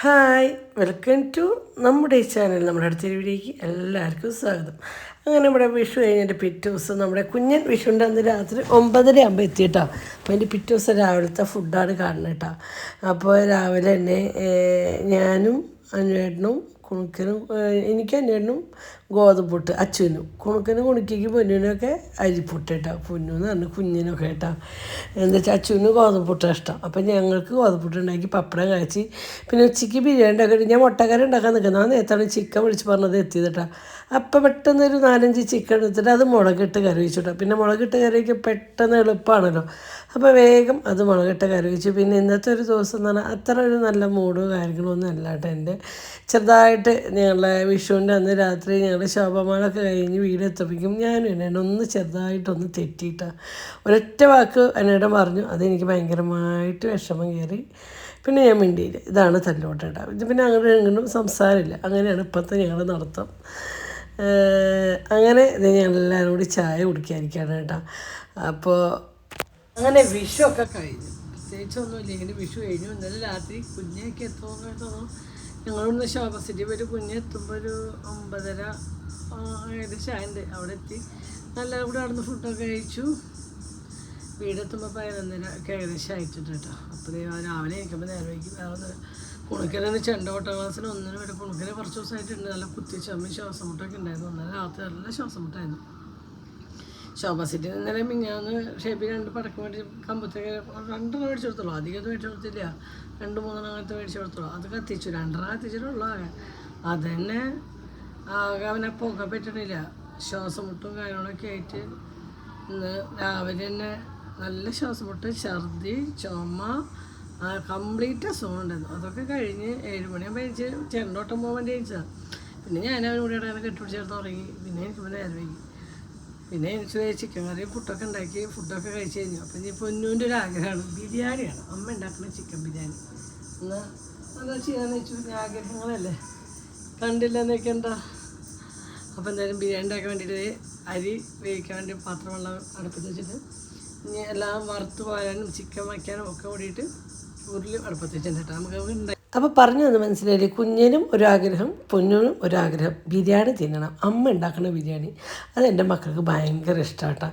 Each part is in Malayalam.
ഹായ്, വെൽക്കം ടു നമ്മുടെ ചാനൽ. നമ്മുടെ അടുത്തൊരു വീഡിയോയ്ക്ക് എല്ലാവർക്കും സ്വാഗതം. അങ്ങനെ നമ്മുടെ വിഷു കഴിഞ്ഞിട്ട് പിറ്റേ ദിവസം നമ്മുടെ കുഞ്ഞൻ വിഷുവിൻ്റെ അന്ന് രാത്രി 9:30 ആകുമ്പോൾ എത്തിയിട്ടോ. അപ്പോൾ അതിൻ്റെ പിറ്റേ ദിവസം രാവിലത്തെ ഫുഡാണ് കാണുന്നത് കേട്ടോ. അപ്പോൾ രാവിലെ തന്നെ ഞാനും അന്വേഷണവും കുണുക്കനും എനിക്ക് അന്വേഷണവും ഗോതമ്പുട്ട് അച്ചുവിനും കുണുക്കനും കുണുക്കിക്ക് പൊന്നിനൊക്കെ അരിപ്പുട്ട് കേട്ടോ. പൊന്നെന്ന് പറഞ്ഞു കുഞ്ഞിനൊക്കെ കേട്ടോ. എന്താ വെച്ചാൽ അച്ചുവിന് ഗോതമ്പുട്ടാണ് ഇഷ്ടം. അപ്പം ഞങ്ങൾക്ക് ഗോതമ്പുട്ട് ഉണ്ടാക്കി പപ്പടം കാച്ചി പിന്നെ ഉച്ചയ്ക്ക് ബിരിയാണി ഉണ്ടാക്കി ഞാൻ മുട്ടക്കറി ഉണ്ടാക്കാൻ നിൽക്കുന്നത് ആ നേരത്താണ് ചിക്കൻ വിളിച്ച് പറഞ്ഞത് എത്തിയത് കേട്ടോ. അപ്പം പെട്ടെന്നൊരു 4-5 ചിക്കൻ എടുത്തിട്ട് അത് മുളകിട്ട് കറി വെച്ചു കേട്ടോ. പിന്നെ മുളകിട്ട് കറി വയ്ക്കാൻ പെട്ടെന്ന് എളുപ്പമാണല്ലോ. അപ്പോൾ വേഗം അത് മുളകിട്ട് കറി വെച്ചു. പിന്നെ ഇന്നത്തെ ഒരു ദിവസം എന്ന് പറഞ്ഞാൽ അത്ര ഒരു നല്ല മൂഡോ കാര്യങ്ങളോ ഒന്നും അല്ല കേട്ടോ. എൻ്റെ ചെറുതായിട്ട് ഞങ്ങളുടെ വിഷുവിൻ്റെ അന്ന് രാത്രി ഞങ്ങളുടെ ശോഭമാനൊക്കെ കഴിഞ്ഞ് വീടെത്തപ്പിക്കും ഞാനും എന്നെ ഒന്ന് ചെറുതായിട്ടൊന്ന് തെറ്റിയിട്ടാണ്. ഒരൊറ്റ വാക്ക് എന്നോട് പറഞ്ഞു. അതെനിക്ക് ഭയങ്കരമായിട്ട് വിഷമം കയറി. പിന്നെ ഞാൻ മിണ്ടിയില്ല. ഇതാണ് തല്ലോട്ടേട്ടാ. ഇത് പിന്നെ അങ്ങനെ എങ്ങനെയും സംസാരമില്ല. അങ്ങനെയാണ് ഇപ്പോഴത്തെ ഞങ്ങളുടെ നടത്തം. അങ്ങനെ ഇത് ഞങ്ങളെല്ലാവരും കൂടി ചായ കുടിക്കാതിരിക്കുകയാണ് കേട്ടോ. അപ്പോൾ അങ്ങനെ വിഷു ഒക്കെ കഴിഞ്ഞു. പ്രത്യേകിച്ചൊന്നുമില്ല. ഇങ്ങനെ വിഷു കഴിഞ്ഞു. ഇന്നലെ രാത്രി കുഞ്ഞൊക്കെ എത്തുമ്പോൾ ഞങ്ങളിവിടുന്ന് ശോഭ സിറ്റി പോയിട്ട് കുഞ്ഞ് എത്തുമ്പോൾ ഒരു 9:30 ഏകദേശം ആയിട്ടുണ്ട്. അവിടെ എത്തി നല്ല ഇവിടെ നടന്ന് ഫുഡൊക്കെ കഴിച്ചു. വീടെത്തുമ്പോൾ 11:30 ഒക്കെ ഏകദേശം ആയിട്ടുണ്ട് കേട്ടോ. അപ്പോൾ രാവിലെ കഴിക്കുമ്പോൾ നേരം വയ്ക്കും. വേറെ കുണുക്കലെന്ന് ചെണ്ട ഓട്ട ക്ലാസ്സിന് ഒന്നിനും വരെ കുണുക്കല് കുറച്ച് ദിവസമായിട്ടുണ്ട്. നല്ല കുത്തിച്ചമ്മി ശ്വാസം മുട്ടൊക്കെ ഉണ്ടായിരുന്നു. ഒന്നര രാത്രി നല്ല ശ്വാസം മുട്ടായിരുന്നു. ശോഭ സിറ്റി ഇന്നലെ മിഞ്ഞാന്ന് ഷേപ്പി 2 പടക്കം മേടിച്ച് കമ്പത്തൊക്കെ 2 മേടിച്ചു കൊടുത്തുള്ളൂ. അധികം അത് മേടിച്ചു കൊടുത്തില്ല. 2-3 അങ്ങനത്തെ മേടിച്ചു കൊടുത്തുള്ളൂ. അത് കത്തിച്ചു 2 കത്തിച്ചിട്ടുള്ളൂ. അത് തന്നെ അവനെ പുക പറ്റണില്ല. ശ്വാസം മുട്ടും കാര്യങ്ങളൊക്കെ ആയിട്ട് ഇന്ന് രാവിലെ തന്നെ നല്ല ശ്വാസം മുട്ട്, ഛർദി, ചുമ, കംപ്ലീറ്റ് അസുഖം ഉണ്ടായിരുന്നു. അതൊക്കെ കഴിഞ്ഞ് 7 മണിയാകുമ്പോൾ കഴിച്ച് ചെണ്ടോട്ടം പോകാൻ വേണ്ടി കഴിച്ചതാണ്. പിന്നെ ഞാനവൻ കൂടെ ഇടയിൽ കെട്ടിപ്പിടിച്ചേർന്ന് തുടങ്ങി. പിന്നെ എനിക്ക് നേരം വൈകി. പിന്നെ എനിക്ക് ചിക്കൻ കറിയും പുട്ടൊക്കെ ഉണ്ടാക്കി ഫുഡൊക്കെ കഴിച്ച് കഴിഞ്ഞു. അപ്പം ഇനി പൊന്നൂൻ്റെ ഒരു ആഗ്രഹമാണ് ബിരിയാണിയാണ്. അമ്മ ഉണ്ടാക്കുന്ന ചിക്കൻ ബിരിയാണി. എന്നാൽ അതാ ചെയ്യാന്ന് വെച്ചു. ആഗ്രഹങ്ങളല്ലേ, കണ്ടില്ലെന്നൊക്കെ ഉണ്ടോ. അപ്പോൾ എന്തായാലും ബിരിയാണി ഉണ്ടാക്കാൻ വേണ്ടിയിട്ട് അരി വേവിക്കാൻ വേണ്ടി പാത്രം വെള്ളം അടുപ്പത്ത് വെച്ചിട്ട് ഇനി എല്ലാം വറുത്ത് പോരാനും ചിക്കൻ വയ്ക്കാനും ഒക്കെ കൂടിയിട്ട് ഉരുളി അടുപ്പത്ത് വെച്ചിട്ടുണ്ട്. നമുക്ക് ഉണ്ടായി. അപ്പോൾ പറഞ്ഞു തന്നു മനസ്സിലായില്ലേ. കുഞ്ഞിനും ഒരാഗ്രഹം, പൊന്നിനും ഒരാഗ്രഹം ബിരിയാണി തിന്നണം. അമ്മ ഉണ്ടാക്കുന്ന ബിരിയാണി അത് എൻ്റെ മക്കൾക്ക് ഭയങ്കര ഇഷ്ടമാട്ടോ.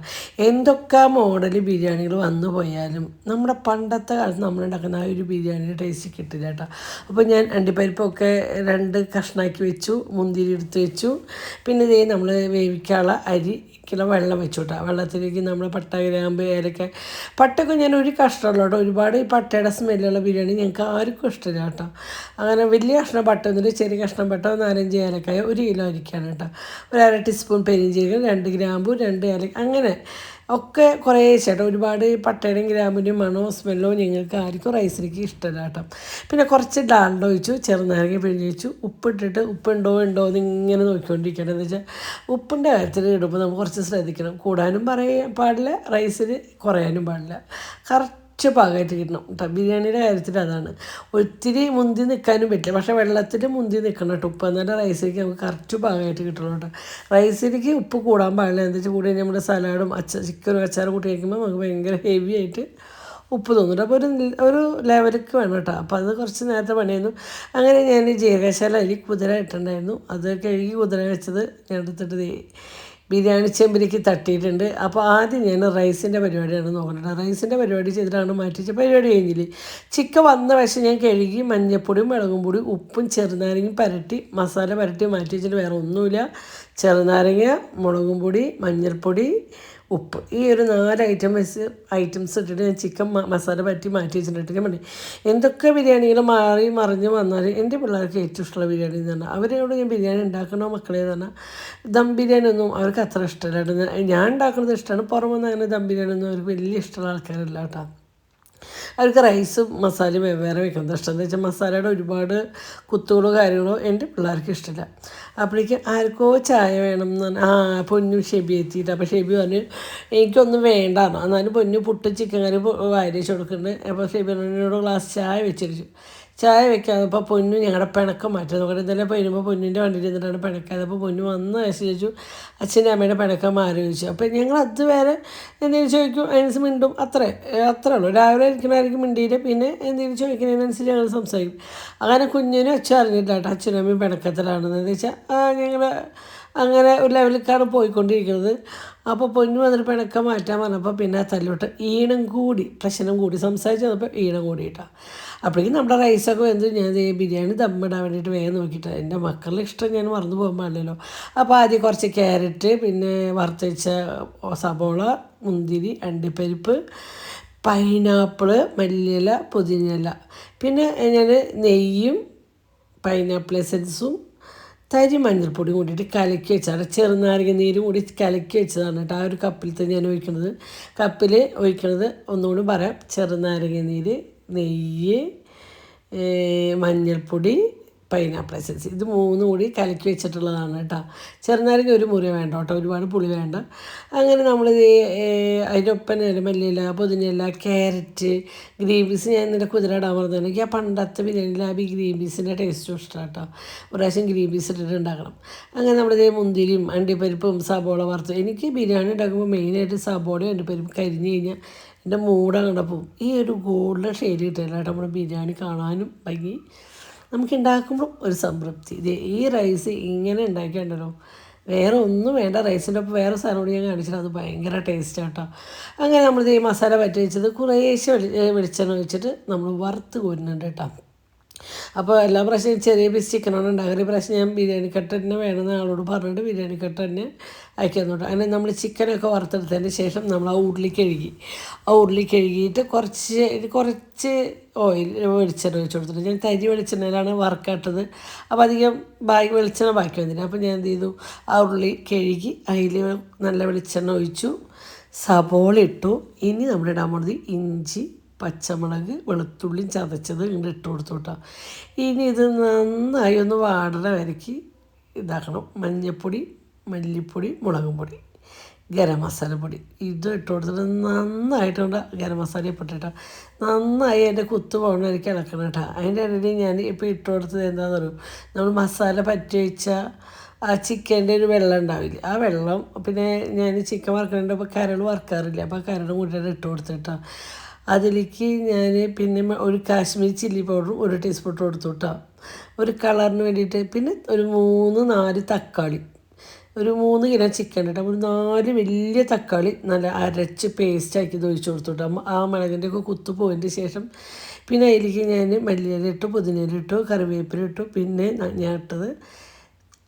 എന്തൊക്കെ മോഡൽ ബിരിയാണികൾ വന്നു പോയാലും നമ്മുടെ പണ്ടത്തെ കാലത്ത് നമ്മളുണ്ടാക്കുന്ന ആ ഒരു ബിരിയാണിയുടെ ടേസ്റ്റ് കിട്ടില്ല കേട്ടോ. അപ്പോൾ ഞാൻ അണ്ടിപ്പരിപ്പൊക്കെ 2 കഷ്ണാക്കി വെച്ചു, മുന്തിരി എടുത്ത് വെച്ചു. പിന്നെ ഇതേ നമ്മൾ വേവിക്കാനുള്ള അരി കിലോ വെള്ളം വെച്ചു കേട്ടോ. വെള്ളത്തിലേക്ക് നമ്മൾ പട്ട, ഗ്രാമ്പ്, ഏലക്ക, പട്ടയൊക്കെ ഞാൻ ഒരു കഷ്ണമുള്ളൂ കേട്ടോ. ഒരുപാട് ഈ പട്ടയുടെ സ്മെല്ലുള്ള ബിരിയാണി ഞങ്ങൾക്ക് ആർക്കും ഇഷ്ടമില്ല കേട്ടോ. അങ്ങനെ വലിയ കഷ്ണം പട്ട എന്നിട്ട് ചെറിയ കഷ്ണം പട്ട, 4-5 ഏലക്കായ 1 കിലോ അരിക്കാണ് കേട്ടോ. 1/2 ടീസ്പൂൺ പെരിഞ്ജീരകം, 2 ഗ്രാമ്പു, 2 ഏലക്ക, അങ്ങനെ ഒക്കെ കുറേ ചേട്ടാ. ഒരുപാട് പട്ടയുടെയും ഗ്രാമ്പിൻ്റെയും മണോ സ്മെല്ലോ ഞങ്ങൾക്ക് ആർക്കും റൈസിലേക്ക് ഇഷ്ടമല്ല കേട്ടോ. പിന്നെ കുറച്ച് ഡാൽഡ ഒഴിച്ചു, ചെറുനാരങ്ങ പിഴിഞ്ഞ് വെച്ചു, ഉപ്പിട്ടിട്ട് ഉപ്പുണ്ടോ എന്ന് ഇങ്ങനെ നോക്കിക്കൊണ്ടിരിക്കണം. എന്ന് വെച്ചാൽ ഉപ്പിൻ്റെ കാര്യത്തിൽ ഇടുമ്പോൾ നമുക്ക് കുറച്ച് ശ്രദ്ധിക്കണം. കൂടാനും പാടില്ല, റൈസിൽ കുറയാനും പാടില്ല. കറക്റ്റ് പാകമായിട്ട് കിട്ടണം കേട്ടോ. ബിരിയാണിയുടെ കാര്യത്തിൽ അതാണ്. ഒത്തിരി മുന്തി നിൽക്കാനും പറ്റില്ല, പക്ഷേ വെള്ളത്തിൽ മുന്തി നിൽക്കണം കേട്ടോ. ഉപ്പ് എന്നാലും റൈസിലേക്ക് നമുക്ക് കറക്റ്റ് പാകമായിട്ട് കിട്ടണം കേട്ടോ. റൈസിലേക്ക് ഉപ്പ് കൂടാൻ പാടില്ല. എന്താ വെച്ചാൽ കൂടി നമ്മുടെ സലാഡും ചിക്കനും അച്ചാറും കൂട്ടി കഴിക്കുമ്പോൾ നമുക്ക് ഭയങ്കര ഹെവി ആയിട്ട് ഉപ്പ് തോന്നുന്നുണ്ട്. അപ്പോൾ ഒരു ലെവലിലേക്ക് വേണം കേട്ടോ. അപ്പോൾ അത് കുറച്ച് നേരത്തെ പണിയായിരുന്നു. അങ്ങനെ ഞാൻ ജീരകശാല അരി കുതിര ഇട്ടുണ്ടായിരുന്നു. അത് കഴുകി കുതിര വെച്ചത് ഞാൻ എടുത്തിട്ട് ബിരിയാണി ചെമ്പിലേക്ക് തട്ടിയിട്ടുണ്ട്. അപ്പോൾ ആദ്യം ഞാൻ റൈസിൻ്റെ പരിപാടിയാണ് നോക്കുന്നത്. റൈസിൻ്റെ പരിപാടി ചെയ്തിട്ടാണ് മാറ്റിച്ച പരിപാടി കഴിഞ്ഞില്ലേ. ചിക്കൻ വന്ന വശം ഞാൻ കഴുകി മഞ്ഞൾപ്പൊടിയും മുളകും പൊടി ഉപ്പും ചെറുനാരങ്ങയും പരട്ടി മസാല പരട്ടി മാറ്റി വെച്ചിട്ട് വേറെ ഒന്നുമില്ല. ചെറുനാരങ്ങ, മുളകും പൊടി, മഞ്ഞൾപ്പൊടി, ഉപ്പ്, ഈ ഒരു 4 ഐറ്റംസ് ഇട്ടിട്ട് ഞാൻ ചിക്കൻ മസാല പറ്റി മാറ്റി വെച്ചിട്ട് ഞാൻ മതി. എന്തൊക്കെ ബിരിയാണികൾ മാറി മറിഞ്ഞ് വന്നാലും എൻ്റെ പിള്ളേർക്ക് ഏറ്റവും ഇഷ്ടമുള്ള ബിരിയാണി എന്ന് പറഞ്ഞാൽ അവരോട് ഞാൻ ബിരിയാണി ഉണ്ടാക്കണോ മക്കളെ എന്ന് പറഞ്ഞാൽ ദം ബിരിയാണി ഒന്നും അവർക്ക് അത്ര ഇഷ്ടമല്ല. ഞാൻ ഉണ്ടാക്കുന്നത് ഇഷ്ടമാണ്. പുറമൊന്നും അങ്ങനെ ദം ബിരിയാണി ഒന്നും അവർക്ക് വലിയ ഇഷ്ടമുള്ള ആൾക്കാരല്ല കേട്ടോ. അവർക്ക് റൈസും മസാലയും വെവ്വേറെ വെക്കുന്നത് ഇഷ്ടം. എന്ന് വെച്ചാൽ മസാലയുടെ ഒരുപാട് കുത്തുകളോ കാര്യങ്ങളോ എൻ്റെ പിള്ളേർക്ക് ഇഷ്ടമില്ല. അപ്പോഴേക്കും ആർക്കോ ചായ വേണം എന്ന് പറഞ്ഞാൽ പൊന്നു ഷെബി എത്തിയിട്ട്. അപ്പോൾ ഷെബി പറഞ്ഞ് എനിക്കൊന്നും വേണ്ടാന്ന്. എന്നാലും പൊന്നു പുട്ട് ചിക്കൻ കറി വാരി വെച്ച് കൊടുക്കുന്നുണ്ട്. അപ്പോൾ ഷെബി എന്നോട് ഗ്ലാസ് ചായ വെച്ചിരിച്ചു. ചായ വെക്കാതെ അപ്പോൾ പൊന്നു ഞങ്ങളുടെ പിണക്കം മാറ്റാൻ നോക്കണം. ഇന്നലെ വരുമ്പോൾ പൊന്നിൻ്റെ വണ്ടിയിൽ നിന്നിട്ടാണ് പിണക്കാതെ. അപ്പോൾ പൊന്നു വന്ന് ചോദിച്ചു അച്ഛൻ്റെ അമ്മയുടെ പിണക്കം മാറി ചോദിച്ചു. അപ്പോൾ ഞങ്ങൾ അതുവരെ എന്തെങ്കിലും ചോദിക്കും അതിനനുസരിച്ച് മിണ്ടും, അത്രേ ഉള്ളൂ. രാവിലെ ഇരിക്കണമായിരിക്കും മിണ്ടിയിട്ട് പിന്നെ എന്തെങ്കിലും ചോദിക്കുന്നതിനനുസരിച്ച് ഞങ്ങൾ സംസാരിക്കും. അങ്ങനെ കുഞ്ഞിനും അച്ഛൻ അറിഞ്ഞില്ല കേട്ടോ അച്ഛനും അമ്മയും പിണക്കത്തിലാണെന്ന് വെച്ചാൽ ഞങ്ങൾ അങ്ങനെ ഒരു ലെവലിലേക്കാണ് പോയിക്കൊണ്ടിരിക്കുന്നത്. അപ്പോൾ പൊന്നു വന്നിട്ട് പിണക്കം മാറ്റാൻ പറഞ്ഞപ്പോൾ പിന്നെ തല്ലോട്ട് ഈണം കൂടി, പ്രശ്നം കൂടി, സംസാരിച്ച് വന്നപ്പോൾ ഈണം കൂടിയിട്ടാണ്. അപ്പോഴേക്കും നമ്മുടെ റൈസൊക്കെ വെന്ത് ഞാൻ ബിരിയാണി ദമ്മിടാൻ വേണ്ടിയിട്ട് വേഗം നോക്കിയിട്ട് എൻ്റെ മക്കളുടെ ഇഷ്ടം ഞാൻ മറന്നു പോകാൻ പാടില്ലല്ലോ. അപ്പോൾ ആദ്യം കുറച്ച് ക്യാരറ്റ്, പിന്നെ വറുത്തച്ച സബോള, മുന്തിരി, അണ്ടിപ്പരിപ്പ്, പൈനാപ്പിള്, മല്ലിയില, പുതിനയില, പിന്നെ ഞാൻ നെയ്യും പൈനാപ്പിൾ എസൻസും തരി മഞ്ഞൾപ്പൊടി കൂട്ടിയിട്ട് കലക്കി വെച്ചാണ്, ചെറുനാരങ്ങ നീരും കൂടി കലക്കി വെച്ചതാണ് കേട്ടോ. ആ ഒരു കപ്പിൽ തന്നെ ഞാൻ ഒഴിക്കുന്നത്. കപ്പിൽ ഒഴിക്കുന്നത് ഒന്നുകൂടി പറയാം: ചെറുനാരങ്ങ നീര്, നെയ്യ്, മഞ്ഞൾപ്പൊടി, പൈനാപ്പിൾ എസൻസ്, ഇത് മൂന്നും കൂടി കലക്കി വെച്ചിട്ടുള്ളതാണ് കേട്ടോ. ചെറുനാരങ്ങ ഒരു മുറി വേണ്ട കേട്ടോ, ഒരുപാട് പുളി വേണ്ട. അങ്ങനെ നമ്മളിത് അതിൻ്റെ ഒപ്പം മല്ലിയില, പുതിനയില, ക്യാരറ്റ്, ഗ്രീൻ പീസ് ഞാൻ ഇന്നലെ കുതിരയിടാൻ പറഞ്ഞത്. എനിക്ക് ആ പണ്ടത്തെ ബിരിയാണിയിൽ ആ ഗ്രീൻ പീസിൻ്റെ ടേസ്റ്റും ഇഷ്ടമാണ് കേട്ടോ. ഒരു പ്രാവശ്യം ഗ്രീൻ പീസ് ഇട്ടിട്ട് ഉണ്ടാക്കണം. അങ്ങനെ നമ്മളിത് മുന്തിരിയും അണ്ടിപ്പരിപ്പും സബോള വറുത്ത്, എനിക്ക് ബിരിയാണി ഉണ്ടാക്കുമ്പോൾ മെയിനായിട്ട് സബോളയും അണ്ടിപ്പരിപ്പും കരിഞ്ഞ് കഴിഞ്ഞാൽ എൻ്റെ മൂടങ്ങടെ പോവും. ഈ ഒരു ഗോൾഡൻ ഷെയ്ഡ് കിട്ടില്ല കേട്ടോ നമ്മുടെ ബിരിയാണി കാണാനും ഭംഗി, നമുക്ക് ഉണ്ടാക്കുമ്പോൾ ഒരു സംതൃപ്തി. ഇത് ഈ റൈസ് ഇങ്ങനെ ഉണ്ടാക്കിയിട്ടുണ്ടല്ലോ, വേറെ ഒന്നും വേണ്ട. റൈസിൻ്റെ ഒപ്പം വേറെ സാധനം കൂടി ഞാൻ കാണിച്ചിട്ട് അത് ഭയങ്കര ടേസ്റ്റാണ് കേട്ടോ. അങ്ങനെ നമ്മളിത് ഈ മസാല പറ്റി വെച്ചത് കുറേശ്ശെ വെളിച്ചെണ്ണ ഒഴിച്ചിട്ട് നമ്മൾ വറുത്ത് കോരുന്നുണ്ട് കേട്ടോ. അപ്പോൾ എല്ലാ പ്രാവശ്യം ചെറിയ പീസ് ചിക്കനാണ് ഉണ്ടാകുക. ഈ പ്രാവശ്യം ഞാൻ ബിരിയാണി കട്ട് തന്നെ വേണമെന്ന് ആളോട് പറഞ്ഞിട്ട് ബിരിയാണി കട്ട് തന്നെ അയക്കുന്നുണ്ട്. അങ്ങനെ നമ്മൾ ചിക്കനൊക്കെ വറുത്തെടുത്തതിന് ശേഷം നമ്മൾ ആ ഉരുളി കഴുകിയിട്ട് കുറച്ച് ഓയിൽ വെളിച്ചെണ്ണ ഒഴിച്ച് കൊടുത്തിട്ട്, ഞാൻ തരി വെളിച്ചെണ്ണയിലാണ് വറുക്കാട്ടത്. അപ്പോൾ അധികം വെളിച്ചെണ്ണ ബാക്കി വന്നില്ല. അപ്പോൾ ഞാൻ എന്ത് ചെയ്തു, ആ ഉരുളി കഴുകി അതിൽ നല്ല വെളിച്ചെണ്ണ ഒഴിച്ചു, സബോള ഇട്ടു. ഇനി നമ്മൾ ഇടാൻ പോകുന്നത് ഇഞ്ചി, പച്ചമുളക്, വെളുത്തുള്ളിയും ചതച്ചത് ഇങ്ങോട്ട് ഇട്ട് കൊടുത്തു കേട്ടോ. ഇനി ഇത് നന്നായി ഒന്ന് വാടണ വരയ്ക്ക് ഇതാക്കണം. മഞ്ഞൾപ്പൊടി, മല്ലിപ്പൊടി, മുളകും പൊടി, ഗരം മസാലപ്പൊടി ഇത് ഇട്ട് കൊടുത്തിട്ട് നന്നായിട്ടുണ്ട്. ഗരം മസാല ഇട്ടിട്ട് നന്നായി അതിൻ്റെ കുത്ത് പോകണം എനിക്ക് ഇളക്കണം കേട്ടോ. അതിൻ്റെ ഇടയിൽ ഞാൻ ഇപ്പോൾ ഇട്ട് കൊടുത്തത് എന്താണെന്ന് പറയും, നമ്മൾ മസാല പറ്റി വെച്ച ആ ചിക്കൻ്റെ ഒരു വെള്ളം ഉണ്ടാവില്ല, ആ വെള്ളം. പിന്നെ ഞാൻ ചിക്കൻ വറുക്കണേൻ്റെ അപ്പോൾ കരൾ വറുക്കാറില്ല, അപ്പോൾ ആ കരട് കൂട്ടിയിട്ട് ഇട്ട് കൊടുത്തിട്ടാണ്. അതിലേക്ക് ഞാൻ പിന്നെ ഒരു കാശ്മീരി ചില്ലി പൗഡറും 1 ടീസ്പൂൺ ഇട്ട് കൊടുത്തു കേട്ടോ, ഒരു കളറിന് വേണ്ടിയിട്ട്. പിന്നെ ഒരു 3-4 തക്കാളി, ഒരു 3 കിലോ ചിക്കൻ ഇട്ടാൽ ഒരു 4 വലിയ തക്കാളി നല്ല അരച്ച് പേസ്റ്റാക്കി ഒഴിച്ച് കൊടുത്തു കേട്ടോ. ആ മുളകിൻ്റെ ഒക്കെ കുത്ത് പോയതിൻ്റെ ശേഷം പിന്നെ അതിലേക്ക് ഞാൻ മല്ലിയില ഇട്ടു, പുതിനയില ഇട്ടു, കറിവേപ്പില ഇട്ടു. പിന്നെ ഞാൻ ഇട്ടത്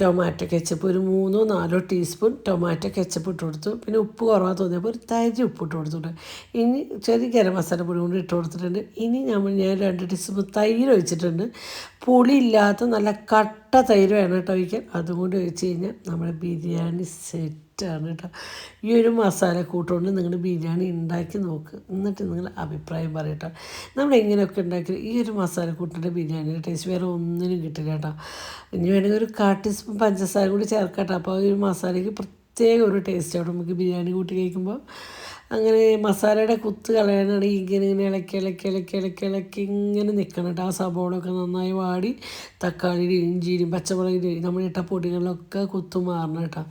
ടൊമാറ്റോ കെച്ചപ്പ്, ഒരു 3-4 ടീസ്പൂൺ ടൊമാറ്റോ കെച്ചപ്പ് ഇട്ട് കൊടുത്തു. പിന്നെ ഉപ്പ് കുറവാ തോന്നിയപ്പോൾ ഒരു തരി ഉപ്പ് ഇട്ട് കൊടുത്തിട്ടുണ്ട്. ഇനി ചെറിയ ഗരം മസാല പൊടി കൊണ്ട് ഇട്ട് കൊടുത്തിട്ടുണ്ട്. ഇനി ഞാൻ 2 ടീസ്പൂൺ തൈര് ഒഴിച്ചിട്ടുണ്ട്. പുളിയില്ലാത്ത നല്ല കട്ട തൈര് വേണം കേട്ടോ ഒഴിക്കാൻ. അതുകൊണ്ട് ഒഴിച്ച് കഴിഞ്ഞാൽ നമ്മുടെ ബിരിയാണി സെറ്റാണ് കേട്ടോ. ഈ ഒരു മസാല കൂട്ടുകൊണ്ട് നിങ്ങൾ ബിരിയാണി ഉണ്ടാക്കി നോക്ക്, എന്നിട്ട് നിങ്ങൾ അഭിപ്രായം പറയട്ടോ. നമ്മൾ എങ്ങനെയൊക്കെ ഉണ്ടാക്കി ഈ ഒരു മസാല കൂട്ടിൻ്റെ ബിരിയാണിയുടെ ടേസ്റ്റ് വേറെ ഒന്നിനും കിട്ടില്ല കേട്ടോ. ഇനി വേണമെങ്കിൽ ഒരു 1/4 ടീസ്പൂൺ പഞ്ചസാര കൂടി ചേർക്കട്ടോ. അപ്പോൾ ആ ഒരു മസാലയ്ക്ക് പ്രത്യേക ഒരു ടേസ്റ്റ് ആവും നമുക്ക് ബിരിയാണി കൂട്ടി കഴിക്കുമ്പോൾ. അങ്ങനെ മസാലയുടെ കുത്ത് കളയാനാണ് ഇങ്ങനെ ഇളക്കി ഇങ്ങനെ നിൽക്കണം കേട്ടോ. ആ സബോളൊക്കെ നന്നായി വാടി തക്കാളിയും ഇഞ്ചിയും പച്ചമുളകിൻ്റെയും നമ്മളിട്ട പൊടികളിലൊക്കെ കുത്ത് മാറണം കേട്ടോ.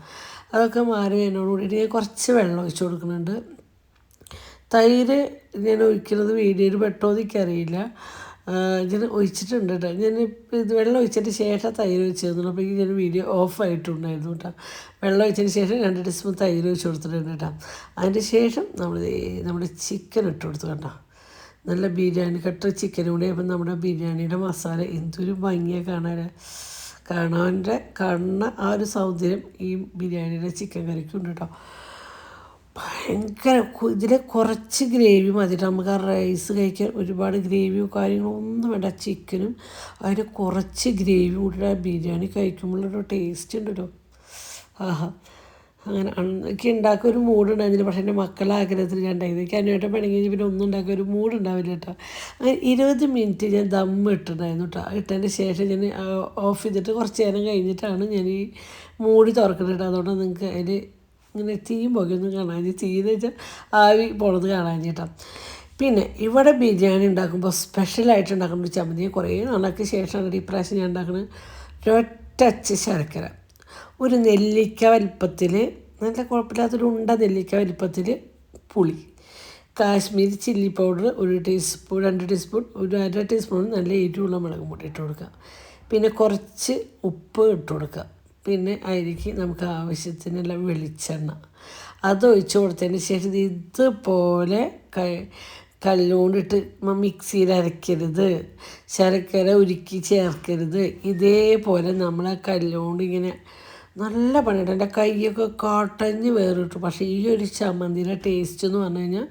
അതൊക്കെ മാറി എന്നോട് കൂടിയിട്ട് ഞാൻ കുറച്ച് വെള്ളം ഒഴിച്ച് കൊടുക്കുന്നുണ്ട്. തൈര് ഞാൻ ഒഴിക്കുന്നത് വീഡിയോയിൽ പെട്ടോ എനിക്കറിയില്ല, ഞാൻ ഒഴിച്ചിട്ടുണ്ട് കേട്ടോ. ഞാൻ ഇത് വെള്ളം ഒഴിച്ചതിന് ശേഷം തൈര് ഒഴിച്ച് തന്നു. അപ്പോൾ ഞാൻ വീഡിയോ ഓഫായിട്ടുണ്ടായിരുന്നു കേട്ടോ. വെള്ളം ഒഴിച്ചതിന് ശേഷം 2 ടീസ്പൂൺ തൈര് ഒഴിച്ച് കൊടുത്തിട്ടുണ്ട് കേട്ടോ. അതിന് ശേഷം നമ്മുടെ ചിക്കൻ ഇട്ട് കൊടുത്തു കേട്ടോ. നല്ല ബിരിയാണി കട്ട് ചിക്കനും കൂടി. അപ്പം നമ്മുടെ ബിരിയാണിയുടെ മസാല എന്തൊരു ഭംഗിയാണ് കാണുന്ന ആ ഒരു സൗന്ദര്യം ഈ ബിരിയാണിയുടെ ചിക്കൻ കറിക്കുണ്ട് കേട്ടോ. ഭയങ്കര ഇതിൽ കുറച്ച് ഗ്രേവി മതി നമുക്ക് ആ റൈസ് കഴിക്കാൻ. ഒരുപാട് ഗ്രേവിയോ കാര്യങ്ങളോ ഒന്നും വേണ്ട. ചിക്കനും അതിന് കുറച്ച് ഗ്രേവി കൂട്ടിയിട്ട് ആ ബിരിയാണി കഴിക്കുമ്പോഴൊരു ടേസ്റ്റ് ഉണ്ടല്ലോ, ആഹാ. അങ്ങനെ എനിക്ക് ഉണ്ടാക്കുക ഒരു മൂടുണ്ടായിരുന്നില്ല. പക്ഷേ എൻ്റെ മക്കളുടെ ആഗ്രഹത്തിൽ ഞാൻ ഉണ്ടായിരുന്നു. എനിക്ക് അതിനായിട്ട് വേണമെങ്കിൽ പിന്നെ ഒന്നും ഉണ്ടാക്കുക ഒരു മൂടുണ്ടാവില്ല കേട്ടോ. അങ്ങനെ 20 മിനിറ്റ് ഞാൻ ദമ്മ് ഇട്ടിട്ടുണ്ടായിരുന്നു കേട്ടോ. ഇട്ടതിന് ശേഷം ഞാൻ ഓഫ് ചെയ്തിട്ട് കുറച്ച് നേരം കഴിഞ്ഞിട്ടാണ് ഞാൻ ഈ മൂടി തുറക്കുന്നത് കേട്ടോ. അതുകൊണ്ട് നിങ്ങൾക്ക് അതിൽ ഇങ്ങനെ തീയും പുകയൊന്നും കാണാൻ, തീയെന്ന് വെച്ചാൽ ആവി പോണത് കാണാൻ കേട്ടോ. പിന്നെ ഇവിടെ ബിരിയാണി ഉണ്ടാക്കുമ്പോൾ സ്പെഷ്യലായിട്ട് ഉണ്ടാക്കുന്ന ഒരു ചമ്മന്തി കുറേ നാൾക്ക് ശേഷമാണ് ഈ പ്രാവശ്യം ഞാൻ ഉണ്ടാക്കുന്നത്. ഒരൊറ്റ ശർക്കര, ഒരു നെല്ലിക്ക വലിപ്പത്തിൽ, നല്ല കുഴപ്പമില്ലാത്തൊരു ഉണ്ട നെല്ലിക്ക വലിപ്പത്തിൽ പുളി, Kashmiri chilli powder 1 teaspoon 2 teaspoon, ഒരു 1/2 ടീസ്പൂൺ നല്ല എരിവുള്ള മുളക് പൊടി ഇട്ട് കൊടുക്കുക. പിന്നെ കുറച്ച് ഉപ്പ് ഇട്ട് കൊടുക്കുക. പിന്നെ അതിലേക്ക് നമുക്ക് ആവശ്യത്തിനുള്ള വെളിച്ചെണ്ണ അതൊഴിച്ച് കൊടുത്തതിന് ശേഷം ഇതുപോലെ കല്ലുകൊണ്ടിട്ട് മിക്സിയിൽ അരയ്ക്കരുത്, ശർക്കര ഉരുക്കി ചേർക്കരുത്. ഇതേപോലെ നമ്മൾ ആ കല്ലുകൊണ്ട് ഇങ്ങനെ നല്ല പണിയുണ്ട്. എൻ്റെ കൈയൊക്കെ കാട്ടഞ്ഞ് വേറിട്ടു. പക്ഷേ ഈ ഒരു ചമ്മന്തിയുടെ ടേസ്റ്റ് എന്ന് പറഞ്ഞു കഴിഞ്ഞാൽ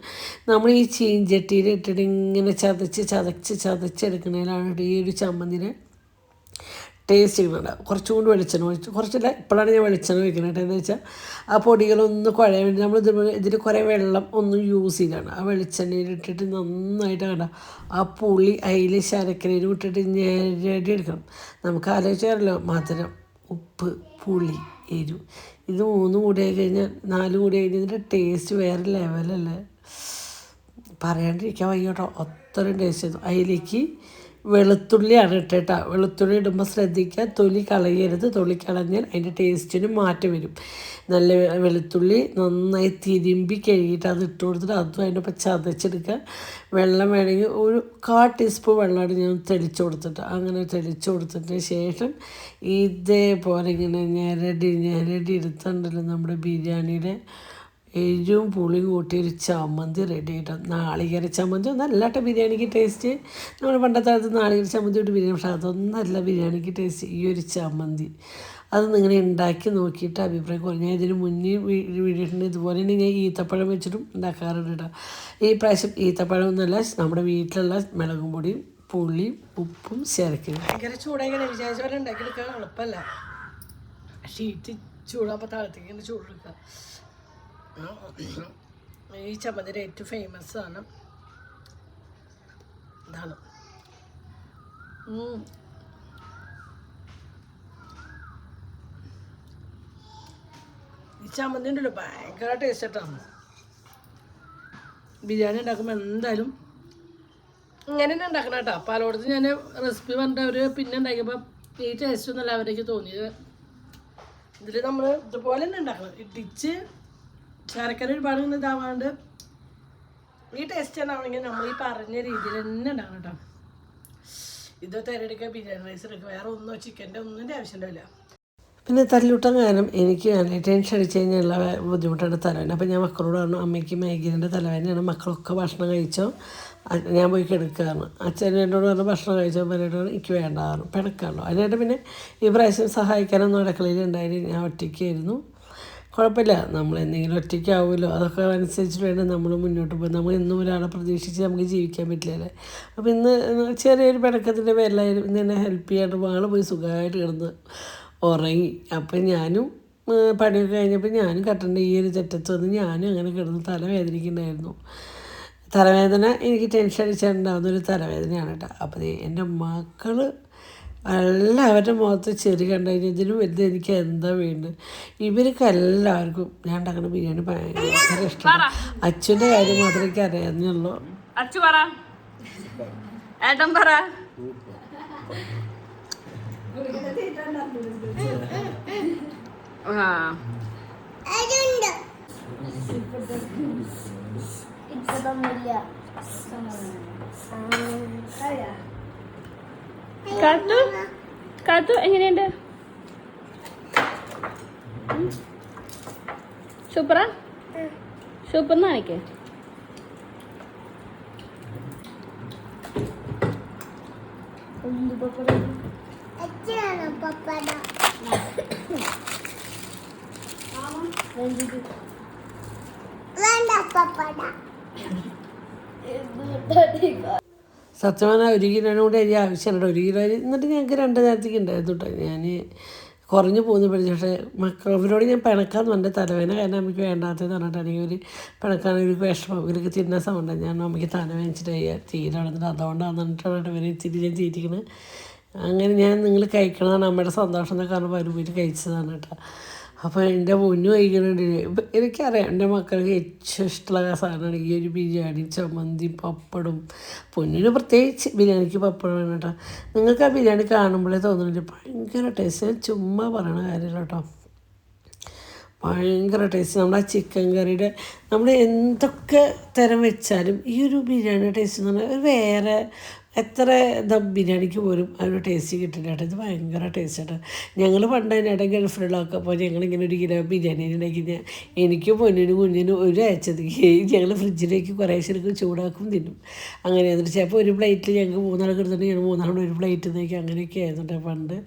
നമ്മൾ ഈ ചീഞ്ചട്ടിയിൽ ഇട്ടിട്ട് ഇങ്ങനെ ചതച്ചെടുക്കുന്നതിലാണ് ഈ ഒരു ചമ്മന്തിയുടെ ടേസ്റ്റ് ചെയ്യുന്നുണ്ട്. കുറച്ചും കൂടി വെളിച്ചെണ്ണ ഒഴിച്ച്, കുറച്ചില്ല ഇപ്പോഴാണ് ഞാൻ വെളിച്ചെണ്ണ ഒഴിക്കുന്നത്. എന്ന് വെച്ചാൽ ആ പൊടികളൊന്ന് കുഴയാൻ വേണ്ടി നമ്മൾ ഇതിൽ കുറേ വെള്ളം ഒന്നും യൂസ് ചെയ്യണം. ആ വെളിച്ചെണ്ണയിൽ ഇട്ടിട്ട് നന്നായിട്ട് കണ്ട ആ പുളി അതിൽ ശർക്കരയിൽ ഇട്ടിട്ട് ഞെരടി എടുക്കണം. നമുക്ക് ആലോചിച്ചാലോ മധുരം, ഉപ്പ്, പുളി, എരിവ്, ഇത് 3 കൂടി ആയി കഴിഞ്ഞാൽ 4 കൂടി ആയി കഴിഞ്ഞാൽ ടേസ്റ്റ് വേറെ ലെവലല്ലേ, പറയാണ്ടിരിക്കാൻ വയ്യ കേട്ടോ. അത്രയും ടേസ്റ്റ് ചെയ്തു. അതിലേക്ക് വെളുത്തുള്ളിയാണ് ഇട്ടേട്ടാ. വെളുത്തുള്ളി ഇടുമ്പോൾ ശ്രദ്ധിക്കുക, തൊലി കളയരുത്. തൊലി കളഞ്ഞാൽ അതിൻ്റെ ടേസ്റ്റിന് മാറ്റം വരും. നല്ല വെളുത്തുള്ളി നന്നായി തിരുമ്പി കഴുകിയിട്ട് അത് ഇട്ട് കൊടുത്തിട്ട് അതും അതിൻ്റെ ഒപ്പം ചതച്ചെടുക്കുക. വെള്ളം വേണമെങ്കിൽ ഒരു 1/4 ടീസ്പൂൺ വെള്ളമാണ് ഞാൻ തെളിച്ച് കൊടുത്തിട്ട്, അങ്ങനെ തെളിച്ച് കൊടുത്തതിന് ശേഷം ഇതേപോലെ ഇങ്ങനെ ഞെരടി എടുത്തുണ്ടല്ലോ നമ്മുടെ ബിരിയാണിയുടെ എരിവും പുളിയും കൂട്ടി ഒരു ചമ്മന്തി റെഡി ആയിട്ടോ. നാളികേര ചമ്മന്തി ഒന്നല്ല കേട്ടോ ബിരിയാണിക്ക് ടേസ്റ്റ്. നമ്മൾ പണ്ടത്തെ കാലത്ത് നാളികേര ചമ്മന്തി ഇട്ട് ബിരിയാണി, പക്ഷേ അതൊന്നല്ല ബിരിയാണിക്ക് ടേസ്റ്റ്, ഈ ഒരു ചമ്മന്തി. അത് നിങ്ങൾ ഉണ്ടാക്കി നോക്കിയിട്ട് അഭിപ്രായം കുറഞ്ഞ ഇതിന് മുന്നേ വീടിയിട്ടുണ്ട്. ഇതുപോലെ തന്നെ ഞാൻ ഈത്തപ്പഴം വെച്ചിട്ടും ഉണ്ടാക്കാറുണ്ട് കേട്ടോ. ഈ പ്രാവശ്യം ഈത്തപ്പഴം ഒന്നുമല്ല, നമ്മുടെ വീട്ടിലുള്ള മുളകും പൊടിയും പുളിയും ഉപ്പും ശർക്കരയും. ഭയങ്കര ചൂടായിങ്ങനെ വിചാരിച്ചവരെ ഉണ്ടാക്കിയെടുക്കാൻ എളുപ്പമല്ല. ഷീറ്റ് ചൂടാകുമ്പോൾ താഴത്തേക്ക് ഇങ്ങനെ ചൂടെടുക്കുക. ഈ ചമ്മന്തിയുടെ ഏറ്റവും ഫേമസ് ആണ് ഇതാണ്. ഈ ചമ്മന്തി ഉണ്ടല്ലോ ഭയങ്കര ടേസ്റ്റ് ആയിട്ടാണ്. ബിരിയാണി ഉണ്ടാക്കുമ്പോൾ എന്തായാലും ഇങ്ങനെ തന്നെ ഉണ്ടാക്കണം കേട്ടോ. പലയിടത്തും ഞാൻ റെസിപ്പി പറഞ്ഞിട്ട് അവർ പിന്നെ ഉണ്ടാക്കിയപ്പോൾ ഈ ടേസ്റ്റ് ഒന്നല്ല അവരേക്ക് തോന്നിയത്. ഇതിൽ നമ്മൾ ഇതുപോലെ തന്നെ ഉണ്ടാക്കണം. ഇടിച്ച് ശർക്കര ഒരുപാട് ഇങ്ങനെ ഇതാവാണ്ട് ഈ ടേസ്റ്റ് ഉണ്ടാവണമെങ്കിൽ നമ്മൾ ഈ പറഞ്ഞ രീതിയിൽ തന്നെ ഉണ്ടാക്കണം കേട്ടോ. ഇത് തിരഞ്ഞെടുക്കുക, ബിരിയാണി റൈസ് എടുക്കുക, വേറെ ഒന്നോ ചിക്കൻ്റെ ഒന്നിൻ്റെ ആവശ്യം ഉണ്ടാവില്ല. പിന്നെ തല്ലുട്ടം കാരണം എനിക്ക് നല്ല ടെൻഷൻ അടിച്ച് കഴിഞ്ഞുള്ള ബുദ്ധിമുട്ടാണ് തലവേദന. അപ്പോൾ ഞാൻ മക്കളോട് പറഞ്ഞു, അമ്മയ്ക്ക് മൈഗ്രൈൻ്റെ തലവേദനയാണ്, മക്കളൊക്കെ ഭക്ഷണം കഴിച്ചോ, ഞാൻ പോയി കിടക്കുകയാണ്. അച്ഛൻ എന്നോട് പറഞ്ഞ് ഭക്ഷണം കഴിച്ചോ പറഞ്ഞിട്ട് എനിക്ക് വേണ്ടായിരുന്നു, പിണക്കാണല്ലോ. അതിനായിട്ട് പിന്നെ ഈ പ്രാവശ്യം സഹായിക്കാനൊന്നും അടുക്കളയിൽ ഉണ്ടായിരുന്നു, ഞാൻ ഒറ്റയ്ക്കായിരുന്നു. കുഴപ്പമില്ല, നമ്മൾ എന്തെങ്കിലും ഒറ്റയ്ക്കാവുമല്ലോ, അതൊക്കെ അനുസരിച്ചിട്ട് വേണം നമ്മൾ മുന്നോട്ട് പോകും. നമ്മൾ ഇന്നും ഒരാളെ പ്രതീക്ഷിച്ച് നമുക്ക് ജീവിക്കാൻ പറ്റില്ലല്ലേ. അപ്പോൾ ഇന്ന് ചെറിയൊരു പിണക്കത്തിൻ്റെ പേരിലായാലും ഇന്ന് എന്നെ ഹെൽപ്പ് ചെയ്യാണ്ട് ആൾ പോയി സുഖമായിട്ട് കിടന്ന് ഉറങ്ങി. അപ്പം ഞാനും പണിയൊക്കെ കഴിഞ്ഞപ്പോൾ ഞാനും കട്ടൻ്റെ ഈ ഒരു തെറ്റത്ത് വന്ന് ഞാനും അങ്ങനെ കിടന്ന് തലവേദനിക്കുന്നുണ്ടായിരുന്നു. തലവേദന എനിക്ക് ടെൻഷൻ അടിച്ചിട്ടുണ്ടാകുന്നൊരു തലവേദനയാണ് കേട്ടോ. അപ്പോൾ എൻ്റെ മക്കൾ എല്ലാവരുടെ മുഖത്ത് ചെറി കണ്ടു കഴിഞ്ഞാൽ ഇതിനും വലുത് എനിക്ക് എന്താ വേണ്ടത്. ഇവർക്ക് എല്ലാവർക്കും ഞാൻ ഉണ്ടാക്കുന്ന ബിരിയാണി ഭയങ്കര ഇഷ്ടമാണ്. അച്ഛൻ്റെ കാര്യം മാത്രമേ എനിക്ക് അറിയാവുന്നുള്ളൂ. കാത്തു എങ്ങനെയുണ്ട്? സൂപ്പറാ? സൂപ്പർ നാണിക്കേ. സത്യമാണ്. 1 കിലോനും കൂടി അരി ആവശ്യമുണ്ട്. 1 കിലോ അരി എന്നിട്ട് ഞങ്ങൾക്ക് 2 നേരത്തേക്ക് ഉണ്ടായിരുന്നു കേട്ടോ. ഞാൻ കുറഞ്ഞു പോകുന്നു പഠിച്ചു. പക്ഷേ അവരോട് ഞാൻ പിണക്കാന്ന് പറഞ്ഞ തലവേദന കാരണം നമുക്ക് വേണ്ടാത്തതെന്ന് പറഞ്ഞിട്ട്, അല്ലെങ്കിൽ ഒരു പിണക്കാണ് ഇവർക്ക് വിഷമം, ഇവർക്ക് തിന്ന സൗണ്ട്. ഞാൻ അമ്മയ്ക്ക് തലവേദനിച്ചിട്ട് തീരെ നടന്നിട്ട് അതുകൊണ്ടാണ് പറഞ്ഞിട്ട് ഇവർ ഇത്തിരി ഞാൻ തീറ്റിക്കുന്നത്. അങ്ങനെ ഞാൻ നിങ്ങൾ കഴിക്കണതാണ് അമ്മയുടെ സന്തോഷം എന്നൊക്കെ പറഞ്ഞപ്പോൾ അവർ പോയിട്ട് കഴിച്ചതാണ് കേട്ടോ. അപ്പോൾ എൻ്റെ പൊന്നു കഴിക്കുന്നുണ്ട്. എനിക്കറിയാം എൻ്റെ മക്കൾക്ക് ഏറ്റവും ഇഷ്ടമുള്ള സാധനമാണ് ഈ ഒരു ബിരിയാണി, ചമ്മന്തി, പപ്പടും. പൊന്നിന് പ്രത്യേകിച്ച് ബിരിയാണിക്ക് പപ്പടം വേണം കേട്ടോ. നിങ്ങൾക്ക് ആ ബിരിയാണി കാണുമ്പോഴേ തോന്നുന്നുണ്ട് ഭയങ്കര ടേസ്റ്റ്. ചുമ്മാ പറയണ കാര്യമില്ല കേട്ടോ, ഭയങ്കര ടേസ്റ്റ്. നമ്മുടെ ആ ചിക്കൻ കറിയുടെ നമ്മൾ എന്തൊക്കെ തരം വെച്ചാലും ഈ ഒരു ബിരിയാണി ടേസ്റ്റ് എന്ന് പറഞ്ഞാൽ വേറെ എത്ര ദം ബിരിയാണിക്ക് പോലും ആ ഒരു ടേസ്റ്റ് കിട്ടില്ല കേട്ടോ. ഇത് ഭയങ്കര ടേസ്റ്റ് കേട്ടോ. ഞങ്ങൾ പണ്ട് അതിനിടെ ഗൾഫിലുള്ളതൊക്കെ അപ്പോൾ ഞങ്ങളിങ്ങനെ ഒരു കിലോ ബിരിയാണി ഉണ്ടാക്കി എനിക്കും പൊന്നിനും കുഞ്ഞിനും ഒരാഴ്ചത്തേക്ക് ഞങ്ങൾ ഫ്രിഡ്ജിലേക്ക് കുറേശ്ശേക്ക് ചൂടാക്കും തിന്നും. അങ്ങനെ എന്നിട്ട് ചിലപ്പോൾ ഒരു പ്ലേറ്റിൽ ഞങ്ങൾക്ക് മൂന്നാൾക്ക് എടുത്തിട്ട് ഞങ്ങൾ മൂന്നാളും ഒരു പ്ലേറ്റ് നോക്കി അങ്ങനെയൊക്കെ ആയിരുന്നു കേട്ടോ പണ്ട്.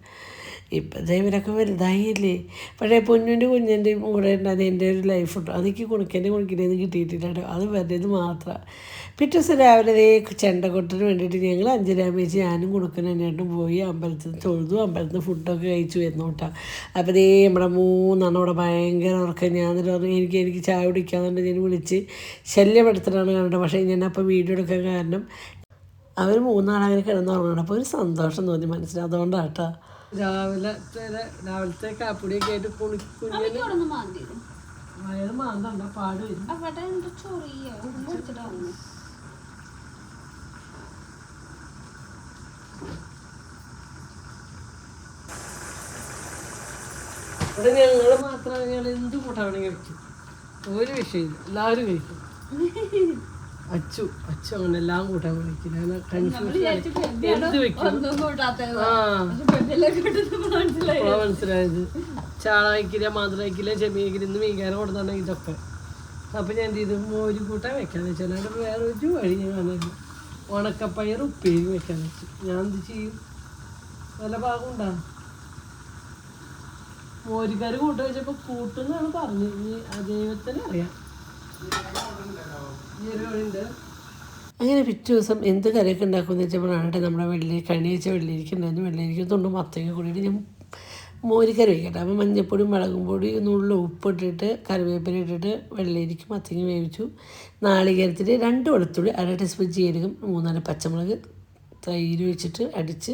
ഇപ്പോഴത്തെ ഇവരൊക്കെ വലുതായില്ലേ. പക്ഷേ പൊന്നിൻ്റെ കുഞ്ഞിൻ്റെയും കൂടെ ഉണ്ടായത് എൻ്റെ ഒരു ലൈഫുണ്ട്. അതെനിക്ക് കുണിക്കൻ്റെന്ന് കിട്ടിയിട്ടില്ല. അത് വരുന്നത് മാത്രമാണ്. പിറ്റേ ദിവസം രാവിലെ ചെണ്ടക്കൊട്ടിന് വേണ്ടിയിട്ട് ഞങ്ങൾ 5:30 വെച്ച് ഞാനും കുണുക്കനും എന്നേട്ടും പോയി അമ്പലത്തിൽ തൊഴുതു. അമ്പലത്തിൽ ഫുഡൊക്കെ കഴിച്ചു വരുന്നു കേട്ടോ. അപ്പോൾ നമ്മുടെ 3 അവിടെ ഭയങ്കര ഉറക്കം. ഞാൻ പറഞ്ഞു എനിക്ക് ചായ കുടിക്കാന്നുണ്ട്. ഞാൻ വിളിച്ച് ശല്യപ്പെടുത്തിട്ടാണ് കണ്ടത്. പക്ഷേ ഞാൻ അപ്പോൾ വീഡിയോ എടുക്കാൻ കാരണം അവർ 3 അങ്ങനെ കിടന്നുറങ്ങണം. അപ്പോൾ ഒരു സന്തോഷം തോന്നി മനസ്സിൽ. അതുകൊണ്ടാണ് കേട്ടോ. രാവിലത്തെ കാപ്പിടിയൊക്കെ ആയിട്ട് കുഞ്ഞിന് വയറ് മാന്തണ്ട പാട് വരും. ഇവിടെ ഞങ്ങൾ മാത്രമാണ് ഞങ്ങൾ എന്ത് കൂട്ടാണെങ്കിൽ കഴിക്കും. ഒരു വിഷയമില്ല, എല്ലാവരും കഴിക്കും. അച്ചു അങ്ങനെ എല്ലാം കൂട്ടാൻ വിളിക്കും. എന്ത് വെക്കും മനസ്സിലായത്. ചാള വയ്ക്കില്ല, മാതൃ വയ്ക്കില്ല, ചെമ്മീൻ വയ്ക്കില്ല, ഇന്ന് മീൻകാരം കൊടുത്താണ് ഇതൊക്കെ. അപ്പം ഞാൻ എന്ത് ചെയ്തു, മോര് കൂട്ടാൻ വെക്കാന്ന് വെച്ചാൽ വേറെ ഒരു വഴി ഞാൻ കാണുന്നു. ഉണക്കപ്പയർ ഉപ്പേരി വെക്കാൻ വെച്ചു. ഞാൻ എന്ത് ചെയ്യും, നല്ല ഭാഗമുണ്ടാ മോരിക്കറി കൂട്ട വെച്ചപ്പോൾ കൂട്ടുന്നാണ് പറഞ്ഞു. ഇനി ദൈവത്തിന് അറിയാം. അങ്ങനെ പിറ്റേ ദിവസം എന്ത് കറിയൊക്കെ ഉണ്ടാക്കുമെന്ന് വെച്ചപ്പോഴാണ് നമ്മുടെ കണി വെച്ച വെള്ളരിക്കുണ്ടായിരുന്നു. വെള്ളരിക്ക തൊണ്ടും മത്തങ്ങ കൂടിയിട്ട് ഞാൻ മോരിക്കറി വയ്ക്കട്ടെ. അപ്പോൾ മഞ്ഞൾപ്പൊടി, മുളകും പൊടി, നുള്ള ഉപ്പിട്ടിട്ട് കറിവേപ്പില ഇട്ടിട്ട് വെള്ളരിക്ക് മത്തങ്ങ വേവിച്ചു. നാളികേരത്തിൽ 2 വെളുത്തുള്ളി, 1/2 ടീസ്പൂൺ ജീരകം, 3-4 പച്ചമുളക്, തൈര് വെച്ചിട്ട് അടിച്ച്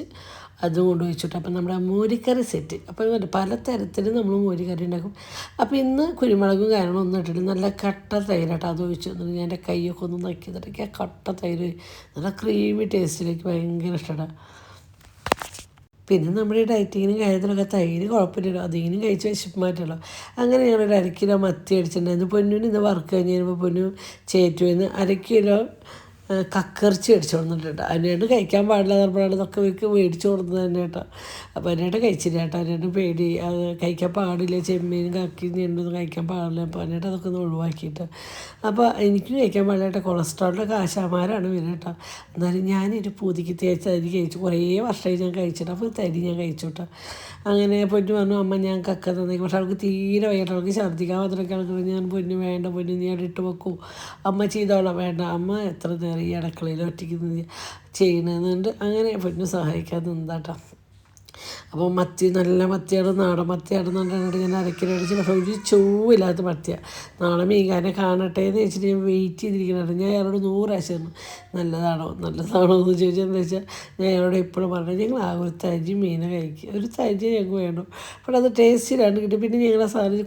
അതും കൊണ്ട് വെച്ചിട്ട് അപ്പം നമ്മുടെ മോരിക്കറി സെറ്റ്. അപ്പോൾ പല തരത്തിൽ നമ്മൾ മോരിക്കറി ഉണ്ടാക്കും. അപ്പോൾ ഇന്ന് കുരുമുളകും കാരണം ഒന്നും ഇട്ടിട്ട് നല്ല കട്ട തൈരായിട്ട് അത് ഒഴിച്ചു തന്നിട്ട് ഞാൻ എൻ്റെ കൈയൊക്കെ ഒന്ന് നക്കി തന്നിട്ട് ആ കട്ട തൈര് നല്ല ക്രീമി ടേസ്റ്റിലേക്ക് ഭയങ്കര ഇഷ്ടമാണ്. പിന്നെ നമ്മുടെ ഈ ഡയറ്റിങ്ങിനും കാര്യത്തിലൊക്കെ തൈര് കുഴപ്പമില്ലല്ലോ, അതിനും കഴിച്ച് വിശപ്പ് മാറ്റുമല്ലോ. അങ്ങനെ ഞങ്ങളൊരു 1/2 കിലോ മത്തി അടിച്ചിട്ടുണ്ടായിരുന്നു. പൊന്നിന് ഇന്ന് വർക്ക് കഴിഞ്ഞ് കഴിയുമ്പോൾ പൊന്നു ചേറ്റുവെന്ന് 1/2 കിലോ കക്കിറച്ചി മേടിച്ചു കൊടുത്തിട്ടുണ്ട്. അതിനായിട്ട് കഴിക്കാൻ പാടില്ല പറഞ്ഞാൽ ഇതൊക്കെ ഇവർക്ക് മേടിച്ചു കൊടുത്തത് തന്നെ കേട്ടോ. അപ്പോൾ അതിനായിട്ട് കഴിച്ചില്ല കേട്ടോ. അതിനായിട്ട് പേടി, അത് കഴിക്കാൻ പാടില്ല, ചെമ്മീനും കക്കി ഞണ്ടൊന്നും കഴിക്കാൻ പാടില്ല. അപ്പോൾ അതിനായിട്ട് അതൊക്കെ ഒന്ന് ഒഴിവാക്കിയിട്ട് അപ്പോൾ എനിക്കും കഴിക്കാൻ പാടില്ല കേട്ടോ. കൊളസ്ട്രോളിൻ്റെ കാശാമാരാണ് ഇവർ കേട്ടോ. എന്നാലും ഞാനൊരു പൂതിക്ക് തേച്ച് തരി കഴിച്ചു. കുറേ വർഷമായി ഞാൻ കഴിച്ചിട്ട്. അപ്പോൾ തരി ഞാൻ കഴിച്ചു കേട്ടോ. അങ്ങനെ പൊന്നു പറഞ്ഞു, അമ്മ ഞാൻ കക്ക തന്നേക്കും. പക്ഷെ അവൾക്ക് തീരെ വയ്യാട്ടോ, അവൾക്ക് ഛർദ്ദിക്കാൻ മാത്രമൊക്കെ ആണെങ്കിൽ ഞാൻ പൊന്നു വേണ്ട, പൊന്നു നീ അവിടെ ഇട്ട് വെക്കൂ, അമ്മ ചെയ്തോളാം. വേണ്ട, അമ്മ എത്ര നേരം ഈ അടുക്കളയിൽ ഒറ്റയ്ക്ക് ചെയ്യണമെന്നുണ്ട്. അങ്ങനെ പൊന്നു സഹായിക്കാൻ നിന്നാട്ടോ. അപ്പോൾ മത്തി നല്ല മത്തിയാണ്, നാടൻ മത്തിയാണെന്നുണ്ട് ഞാൻ 1/2 കിലോ അടിച്ച്. പക്ഷേ ഒരു ചൂവില്ലാത്ത മത്തിയാണ്. നാളെ മീൻകാരനെ കാണട്ടെ എന്ന് വെച്ചിട്ട് ഞാൻ വെയിറ്റ് ചെയ്തിരിക്കുന്നുണ്ട്. ഞാൻ അയാളോട് 100 ആശയാണ് നല്ലതാണോ എന്ന് ചോദിച്ചാൽ എന്താ വെച്ചാൽ ഞാൻ അയാളോട് എപ്പോഴും പറഞ്ഞു ഞങ്ങൾ ആ ഒരു തരി മീനെ കഴിക്കുക, ഒരു തരി ഞങ്ങൾക്ക് വേണം. അപ്പോൾ അത് ടേസ്റ്റിലാണ് കിട്ടി. പിന്നെ ഞങ്ങളെ സാധനം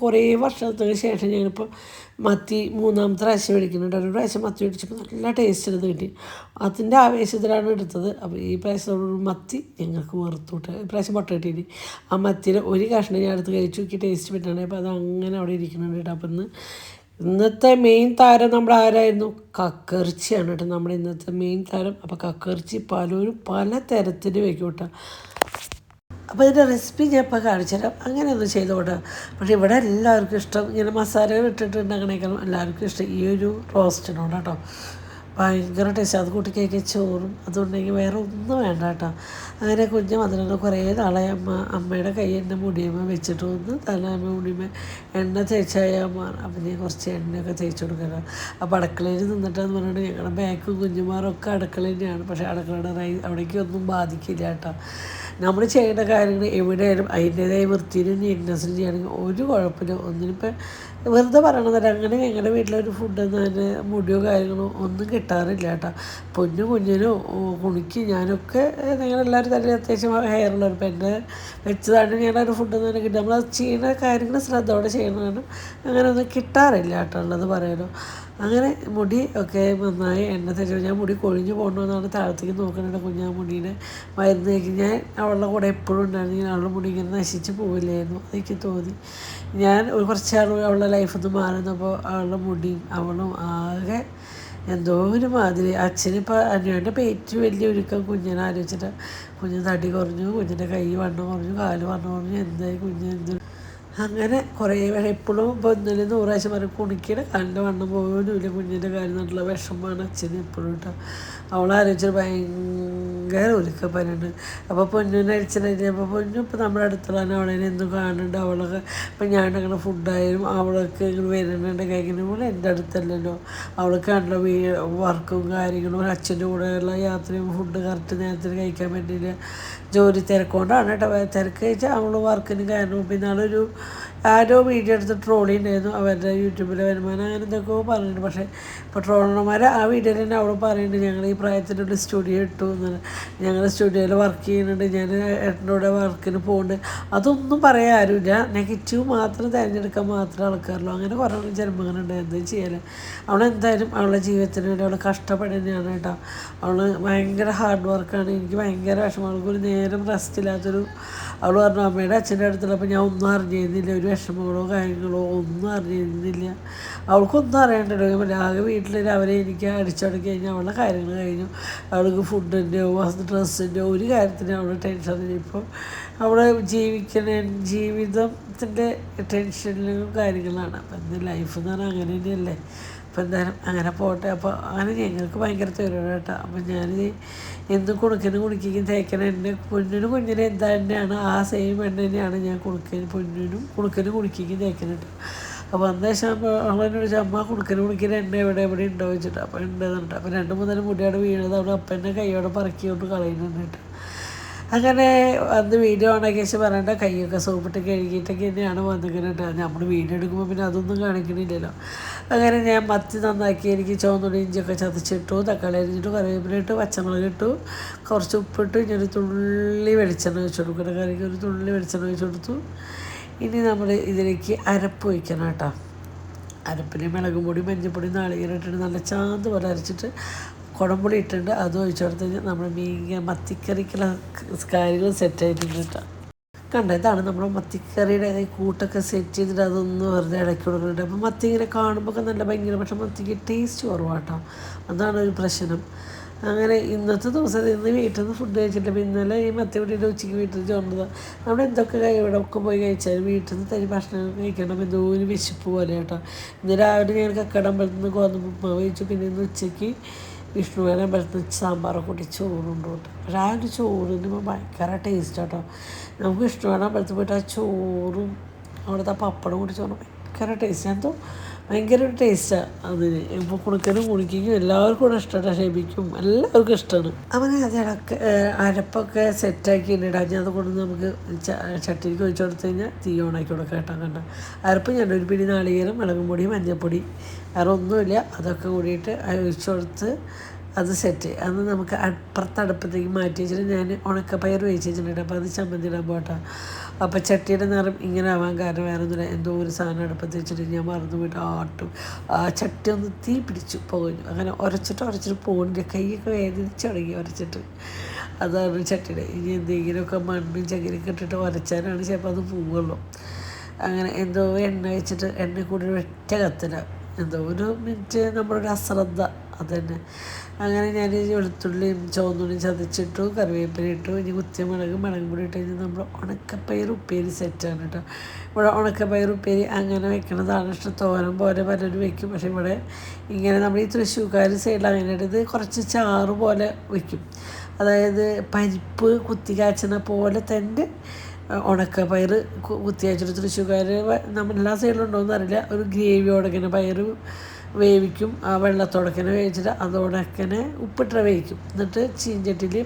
കുറേ വർഷത്തിന് ശേഷം ഞങ്ങളിപ്പോൾ മത്തി 3ാമത്തെ പ്രാവശ്യം മേടിക്കുന്നുണ്ട്. ഒരു പ്രാവശ്യം മത്തി മേടിച്ചപ്പോൾ നല്ല ടേസ്റ്റിനത് കിട്ടി. അതിൻ്റെ ആവേശത്തിലാണ് എടുത്തത്. അപ്പോൾ ഈ പ്രാവശ്യം മത്തി ഞങ്ങൾക്ക് വെറുത്തോട്ട് ഇപ്രാവശ്യം പൊട്ട കിട്ടിയിട്ട് ആ മത്തിയിൽ ഒരു കഷ്ണം ഞാൻ എടുത്ത് കഴിച്ചു. നോക്കി ടേസ്റ്റ് പറ്റുകയാണെങ്കിൽ അപ്പോൾ അത് അങ്ങനെ അവിടെ ഇരിക്കുന്നുണ്ട് കേട്ടോ. അപ്പോൾ ഇന്നത്തെ മെയിൻ താരം നമ്മുടെ ആരായിരുന്നു? കക്കിറച്ചിയാണ് കേട്ടോ നമ്മുടെ ഇന്നത്തെ മെയിൻ താരം. അപ്പോൾ കക്കിറച്ചി പലരും പല തരത്തിൽ വയ്ക്കും കേട്ടോ. അപ്പോൾ ഇതിൻ്റെ റെസിപ്പി ഞാൻ ഇപ്പോൾ കാണിച്ചു തരാം. അങ്ങനെ ഒന്ന് ചെയ്തോട്ടെ. പക്ഷേ ഇവിടെ എല്ലാവർക്കും ഇഷ്ടം ഇങ്ങനെ മസാലകൾ ഇട്ടിട്ടുണ്ടെങ്കിലേക്കാളും എല്ലാവർക്കും ഇഷ്ടം ഈ ഒരു റോസ്റ്റിനോട് കേട്ടോ. ഭയങ്കര ടേസ്റ്റ്. അത് കൂട്ടിക്കേക്ക് ചോറും അതുണ്ടെങ്കിൽ വേറെ ഒന്നും വേണ്ട കേട്ടോ. അങ്ങനെ കുഞ്ഞ് വന്നിട്ട് കുറേ നാളെ അമ്മയുടെ കൈ എൻ്റെ മുടിയമ്മ വെച്ചിട്ട് വന്ന് തലമ്മ മുടിയമ്മ എണ്ണ തേച്ചായ അമ്മ. അപ്പം ഞാൻ കുറച്ച് എണ്ണയൊക്കെ തേച്ച് കൊടുക്കണം. അപ്പോൾ അടുക്കളയിൽ നിന്നിട്ടെന്ന് പറഞ്ഞിട്ട് ഞങ്ങളുടെ ബാക്കും കുഞ്ഞുമാരൊക്കെ അടുക്കളയിൽ തന്നെയാണ്. പക്ഷേ അടുക്കളയുടെ അവിടേക്കൊന്നും ബാധിക്കില്ല കേട്ടോ. നമ്മൾ ചെയ്യേണ്ട കാര്യങ്ങൾ എവിടെയായാലും അതിൻ്റേതായ വൃത്തിയിലും നീറ്റ്നെസ്സിലും ചെയ്യണമെങ്കിൽ ഒരു കുഴപ്പമില്ല. ഒന്നിനിപ്പോൾ വെറുതെ പറയണതല്ല, അങ്ങനെ ഞങ്ങളുടെ വീട്ടിലൊരു ഫുഡൊന്നും അതിന് മുടിയോ കാര്യങ്ങളോ ഒന്നും കിട്ടാറില്ല കേട്ടോ. കുഞ്ഞിനോ കുണിക്ക് ഞാനൊക്കെ നിങ്ങളെല്ലാവരും തന്നെ അത്യാവശ്യം ഹെയറുള്ളവർ ഇപ്പം എന്നെ വെച്ചതാണ് ഞങ്ങളൊരു ഫുഡൊന്നും തന്നെ കിട്ടും. നമ്മൾ ചെയ്യുന്ന കാര്യങ്ങൾ ശ്രദ്ധയോടെ ചെയ്യണതാണ്. അങ്ങനെ ഒന്നും കിട്ടാറില്ല കേട്ടോ ഉള്ളത് പറയാലോ. അങ്ങനെ മുടി ഒക്കെ നന്നായി എണ്ണ തേച്ച് ഞാൻ മുടി കൊഴിഞ്ഞു പോകണമെന്നാണ് താഴത്തേക്ക് നോക്കുന്നുണ്ട്. കുഞ്ഞാ മുടീനെ മരുന്ന് തേക്കും. ഞാൻ അവളുടെ കൂടെ എപ്പോഴും ഉണ്ടായിരുന്നു. അവളുടെ മുടി ഇങ്ങനെ നശിച്ച് പോവില്ലായിരുന്നു. അതെനിക്ക് തോന്നി. ഞാൻ കുറച്ച് നാൾ അവളുടെ ലൈഫിൽ നിന്ന് മാറുന്നപ്പോൾ അവളുടെ മുടിയും അവളും ആകെ എന്തോ ഒരു മാതിരി. അച്ഛനിപ്പോൾ അനുവിൻ്റെ പേറ്റ് വലിയ ഒരുക്കം കുഞ്ഞിനെ ആലോചിച്ചിട്ട് കുഞ്ഞിന് തടി കുറഞ്ഞു, കുഞ്ഞിൻ്റെ കൈ വണ്ണം കുറഞ്ഞു, കാല് വണ്ണം കുറഞ്ഞു, എന്തായി കുഞ്ഞ് അങ്ങനെ കുറേ എപ്പോഴും ഇപ്പോൾ ഇന്നലെ 100 പ്രാവശ്യം പറയും കുണിക്കിയുടെ കാലിൻ്റെ വണ്ണം പോലും ഇല്ല. കുഞ്ഞിൻ്റെ കാര്യം നട്ടുള്ള വിഷമമാണ് അച്ഛന് എപ്പോഴും കേട്ടോ. അവളാലോചിച്ചിട്ട് ഭയങ്കര ഒരുക്കപ്പനുണ്ട്. അപ്പോൾ പൊന്നിനെ അടിച്ചിട്ട് പൊന്നു ഇപ്പോൾ നമ്മുടെ അടുത്തുള്ളതാണ്. അവളെ എന്തും കാണുന്നുണ്ട്. അവളൊക്കെ ഇപ്പം ഞാൻ അങ്ങനെ ഫുഡായാലും അവളൊക്കെ ഇങ്ങനെ വരുന്നുണ്ട് കഴിക്കുന്ന പോലെ എൻ്റെ അടുത്തല്ലല്ലോ. അവൾക്കാണല്ലോ വർക്കും കാര്യങ്ങളും അച്ഛൻ്റെ കൂടെയുള്ള യാത്രയും ഫുഡ് കറക്റ്റ് നേരത്തിന് കഴിക്കാൻ പറ്റില്ല. ജോലി തിരക്കൊണ്ടാണ് കേട്ടോ. തിരക്ക് കഴിച്ചാൽ അവൾ വർക്കിന് കാരണം. പിന്നെ ആളൊരു ആരോ വീഡിയോ എടുത്ത് ട്രോളി ഉണ്ടായിരുന്നു അവരുടെ യൂട്യൂബിലെ വരുമാനം അങ്ങനെ എന്തൊക്കെയോ പറയുന്നുണ്ട്. പക്ഷേ ഇപ്പോൾ ട്രോളർമാർ ആ വീഡിയോയിൽ തന്നെ അവൾ പറയുന്നുണ്ട് ഞങ്ങൾ ഈ പ്രായത്തിലുള്ള സ്റ്റുഡിയോ ഇട്ടു എന്നാണ്. ഞങ്ങൾ സ്റ്റുഡിയോയിൽ വർക്ക് ചെയ്യുന്നുണ്ട്, ഞാൻ ഏട്ടൻ്റെ വർക്കിന് പോകുന്നുണ്ട്. അതൊന്നും പറയാൻ ആരുമില്ല. നെഗറ്റീവ് മാത്രം തിരഞ്ഞെടുക്കാൻ മാത്രമേ ആൾക്കാരുള്ളൂ. അങ്ങനെ കുറേ ജന്മങ്ങളുണ്ട്. എന്തും ചെയ്യാൻ അവളെന്തായാലും അവളുടെ ജീവിതത്തിന് വേണ്ടി അവൾ കഷ്ടപ്പെടുന്നതാണ് കേട്ടോ. അവൾ ഭയങ്കര ഹാർഡ് വർക്കാണ്. എനിക്ക് ഭയങ്കര വിഷമം. അവൾക്കൊരു നേരം റെസ്റ്റ് ഇല്ലാത്തൊരു അവൾ പറഞ്ഞു അമ്മയുടെ അച്ഛൻ്റെ അടുത്തുള്ളപ്പോൾ ഞാൻ ഒന്നും അറിഞ്ഞിരുന്നില്ല. ഒരു വിഷമങ്ങളോ കാര്യങ്ങളോ ഒന്നും അറിഞ്ഞിരുന്നില്ല. അവൾക്കൊന്നും അറിയണ്ടല്ലോ. ആകെ വീട്ടിൽ രാവിലെ എനിക്ക് അടിച്ചടക്കി കഴിഞ്ഞാൽ അവളുടെ കാര്യങ്ങൾ കഴിഞ്ഞു. അവൾക്ക് ഫുഡിൻ്റെയോ ഡ്രസ്സിൻ്റെയോ ഒരു കാര്യത്തിനും അവൾ ടെൻഷനില്ല. ഇപ്പം അവളെ ജീവിതത്തിൻ്റെ ടെൻഷനിലും കാര്യങ്ങളാണ്. അപ്പം എന്ത് ലൈഫ് എന്ന് പറഞ്ഞാൽ അങ്ങനെ തന്നെയല്ലേ. അപ്പോൾ എന്തായാലും അങ്ങനെ പോട്ടെ. അപ്പോൾ അങ്ങനെ ഞങ്ങൾക്ക് ഭയങ്കര തൊഴിലാണ് കേട്ടോ. അപ്പം ഞാനിത് എന്തും കുണിക്കും തേക്കണം. എൻ്റെ കുഞ്ഞിന് എന്താ തന്നെയാണ് ആ സെയിം എണ്ണ തന്നെയാണ് ഞാൻ പൊന്നിനും കുണിക്കും തേക്കുന്നുണ്ട്. അപ്പോൾ അന്ന് ശേഷം അവളെന്നോട് ചോദിച്ചാൽ അമ്മ കുണിക്കുന്ന എണ്ണ എവിടെ ഉണ്ടോ വെച്ചിട്ട്. അപ്പോൾ ഉണ്ടെന്നുണ്ട്. അപ്പോൾ 2-3 മുടിയോടെ വീണത് അവിടെ അപ്പൻ്റെ കൈയോടെ പറക്കിക്കൊണ്ട് കളയുന്നുണ്ട് കേട്ടോ. അങ്ങനെ അന്ന് വീഡിയോ ഓണാക്കി വെച്ച് പറയേണ്ട കൈയൊക്കെ സോപ്പിട്ട് കഴുകിയിട്ടൊക്കെ തന്നെയാണ് വന്നിരിക്കുന്നത്. നമ്മൾ വീഡിയോ എടുക്കുമ്പോൾ പിന്നെ അതൊന്നും കാണിക്കണില്ലല്ലോ. അങ്ങനെ ഞാൻ മത്തി നന്നാക്കി എനിക്ക് ചുവന്നുള്ളി ഇഞ്ചിയൊക്കെ ചതച്ചിട്ടു, തക്കാളി അരിഞ്ഞിട്ടു, കറിവേപ്പില ഇട്ടു, പച്ചമുളക് ഇട്ടു, കുറച്ച് ഉപ്പിട്ട് ഇനി തുള്ളി വെളിച്ചെണ്ണ ഒഴിച്ച് കൊടുക്കണം. കറിക്ക് ഒരു തുള്ളി വെളിച്ചെണ്ണ ഒഴിച്ച് കൊടുത്തു. ഇനി നമ്മൾ ഇതിലേക്ക് അരപ്പ് വയ്ക്കണം കേട്ടോ. അരപ്പിന് മുളകും പൊടി, മഞ്ഞൾപ്പൊടി, നാളികേരം ഇട്ടിട്ട് നല്ല ചാന്ത് പോലെ അരച്ചിട്ട് കുടംപുളി ഇട്ടിട്ടുണ്ട്. അത് ഒഴിച്ചു കൊടുത്ത് കഴിഞ്ഞാൽ നമ്മൾ മത്തിക്കറിക്കുള്ള കാര്യങ്ങൾ സെറ്റായിട്ടുണ്ട് കേട്ടോ. കണ്ട ഇതാണ് നമ്മൾ മത്തിക്കറിയുടെ കൂട്ടൊക്കെ സെറ്റ് ചെയ്തിട്ട് അതൊന്ന് വെറുതെ ഇടയ്ക്ക് കൊടുക്കുന്നുണ്ട്. അപ്പോൾ മത്തി ഇങ്ങനെ കാണുമ്പോൾ ഒക്കെ നല്ല ഭയങ്കര, പക്ഷേ മത്തിക്ക് ടേസ്റ്റ് കുറവാട്ടോ. അതാണ് ഒരു പ്രശ്നം. അങ്ങനെ ഇന്നത്തെ ദിവസം ഇന്ന് വീട്ടിൽ നിന്ന് ഫുഡ് കഴിച്ചിട്ട് ഇന്നലെ ഈ മത്തി പൊടിയുടെ ഉച്ചയ്ക്ക് വീട്ടിൽ ചോണ്ടത്. നമ്മൾ എന്തൊക്കെ ഇവിടെ ഒക്കെ പോയി കഴിച്ചാലും വീട്ടിൽ നിന്ന് തരി ഭക്ഷണം കഴിക്കണം എന്തോ ഒരു വിശപ്പ് പോലെ കേട്ടോ. ഇന്ന് രാവിലെ ഞാൻ കക്കടമ്പലത്തിൽ നിന്ന് ഗോതമ്പ് ഉപ്പുമാവ് കഴിച്ചു. പിന്നെ ഇന്ന് ഉച്ചയ്ക്ക് വിഷ്ണുവേനെ അമ്പലത്തിൽ സാമ്പാറൊക്കെ കൂട്ടി ചോറുണ്ട് കേട്ടോ. പക്ഷേ ആ ഒരു ചോറിന് ഭയങ്കര ടേസ്റ്റ് കേട്ടോ. നമുക്ക് വിഷ്ണുവേനെ അമ്പലത്തിൽ പോയിട്ട് ആ ചോറും അവിടുത്തെ പപ്പടം കൂടി ചോറും ഭയങ്കര ടേസ്റ്റ്. എന്തോ ഭയങ്കര ഒരു ടേസ്റ്റാണ് അതിന്. ഇപ്പോൾ കുണിക്കും എല്ലാവർക്കും കൂടെ ഇഷ്ടമാണ്. ഷെബിക്കും എല്ലാവർക്കും ഇഷ്ടമാണ്. അങ്ങനെ അതിടക്ക് അരപ്പൊക്കെ സെറ്റാക്കിയിട്ടുണ്ട്. ഞാൻ അതുകൊണ്ട് നമുക്ക് ചട്ടിക്ക് ഒഴിച്ചു കൊടുത്തു കഴിഞ്ഞാൽ തീ ഓണാക്കി കൊടുക്കാം കേട്ടോ. കണ്ട അരപ്പ് ഞാൻ ഒരു പിടി നാളികേരം, മുളകും പൊടി, മഞ്ഞൾപ്പൊടി, വേറെ ഒന്നുമില്ല, അതൊക്കെ കൂടിയിട്ട് ഒഴിച്ചു കൊടുത്ത് അത് സെറ്റ്. അത് നമുക്ക് അപ്പുറത്ത് അടുപ്പത്തേക്ക് മാറ്റി വെച്ചിട്ട് ഞാൻ ഉണക്കപ്പയർ വേവിച്ച് വെച്ചിട്ടുണ്ട്. അപ്പോൾ അത് ചമ്മന്തി ഇടാൻ പോട്ടെ. അപ്പോൾ ചട്ടിയുടെ നിറം ഇങ്ങനെ ആവാൻ കാരണം വേറെ ഒന്നുമില്ല. എന്തോ ഒരു സാധനം അടുപ്പത്ത് വെച്ചിട്ട് ഞാൻ മറന്നു പോയിട്ട് ആട്ടും ആ ചട്ടി ഒന്ന് തീ പിടിച്ചു പോകഞ്ഞു. അങ്ങനെ ഉരച്ചിട്ട് പോകുന്നില്ല. കൈയൊക്കെ വേദനിച്ച് തുടങ്ങി ഉരച്ചിട്ട്. അതാണ് ചട്ടിയുടെ. ഇനി എന്തെങ്കിലുമൊക്കെ മണ്ണും ചകിരിയൊക്കെ ഇട്ടിട്ട് ഉരച്ചാലാണ് ചിലപ്പോൾ അത് പോവുള്ളൂ. അങ്ങനെ എന്തോ എണ്ണ വെച്ചിട്ട് എണ്ണ കൂടി ഒറ്റ കത്തില എന്തോ ഒരു മിനിറ്റ് നമ്മളൊരു അശ്രദ്ധ അതുതന്നെ. അങ്ങനെ ഞാൻ വെളുത്തുള്ളിയും ചുവന്നുള്ളിയും ചതച്ചിട്ടു, കറിവേപ്പില ഇട്ടു, ഇനി കുത്തിയ മുളകും പൊടി ഇട്ട് കഴിഞ്ഞാൽ നമ്മൾ ഉണക്കപ്പയർ ഉപ്പേരി സെറ്റാണ് കേട്ടോ. ഇവിടെ ഉണക്കപ്പയർ ഉപ്പേരി അങ്ങനെ വെക്കണതാണ് ഇഷ്ടം. തോരൻ പോലെ പലരും വെക്കും. പക്ഷേ ഇവിടെ ഇങ്ങനെ നമ്മൾ ഈ തൃശ്ശൂർക്കാർ സൈഡിൽ അങ്ങനെ ഇത് കുറച്ച് ചാറ് പോലെ വയ്ക്കും. അതായത് പരിപ്പ് കുത്തി കാച്ചണ പോലെ തന്നെ ഉണക്കപ്പയർ കുത്തി കാച്ചിട്ട് തൃശ്ശൂർക്കാർ നമ്മളെല്ലാ സൈഡിലും ഉണ്ടോയെന്ന് അറിയില്ല. ഒരു ഗ്രേവിയോടെ ഇങ്ങനെ പയർ വേവിക്കും. ആ വെള്ളത്തോടക്കനെ വേവിച്ചിട്ട് അതോടക്കനെ ഉപ്പിട്ട് വേവിക്കും. എന്നിട്ട് ചീഞ്ചട്ടിയിൽ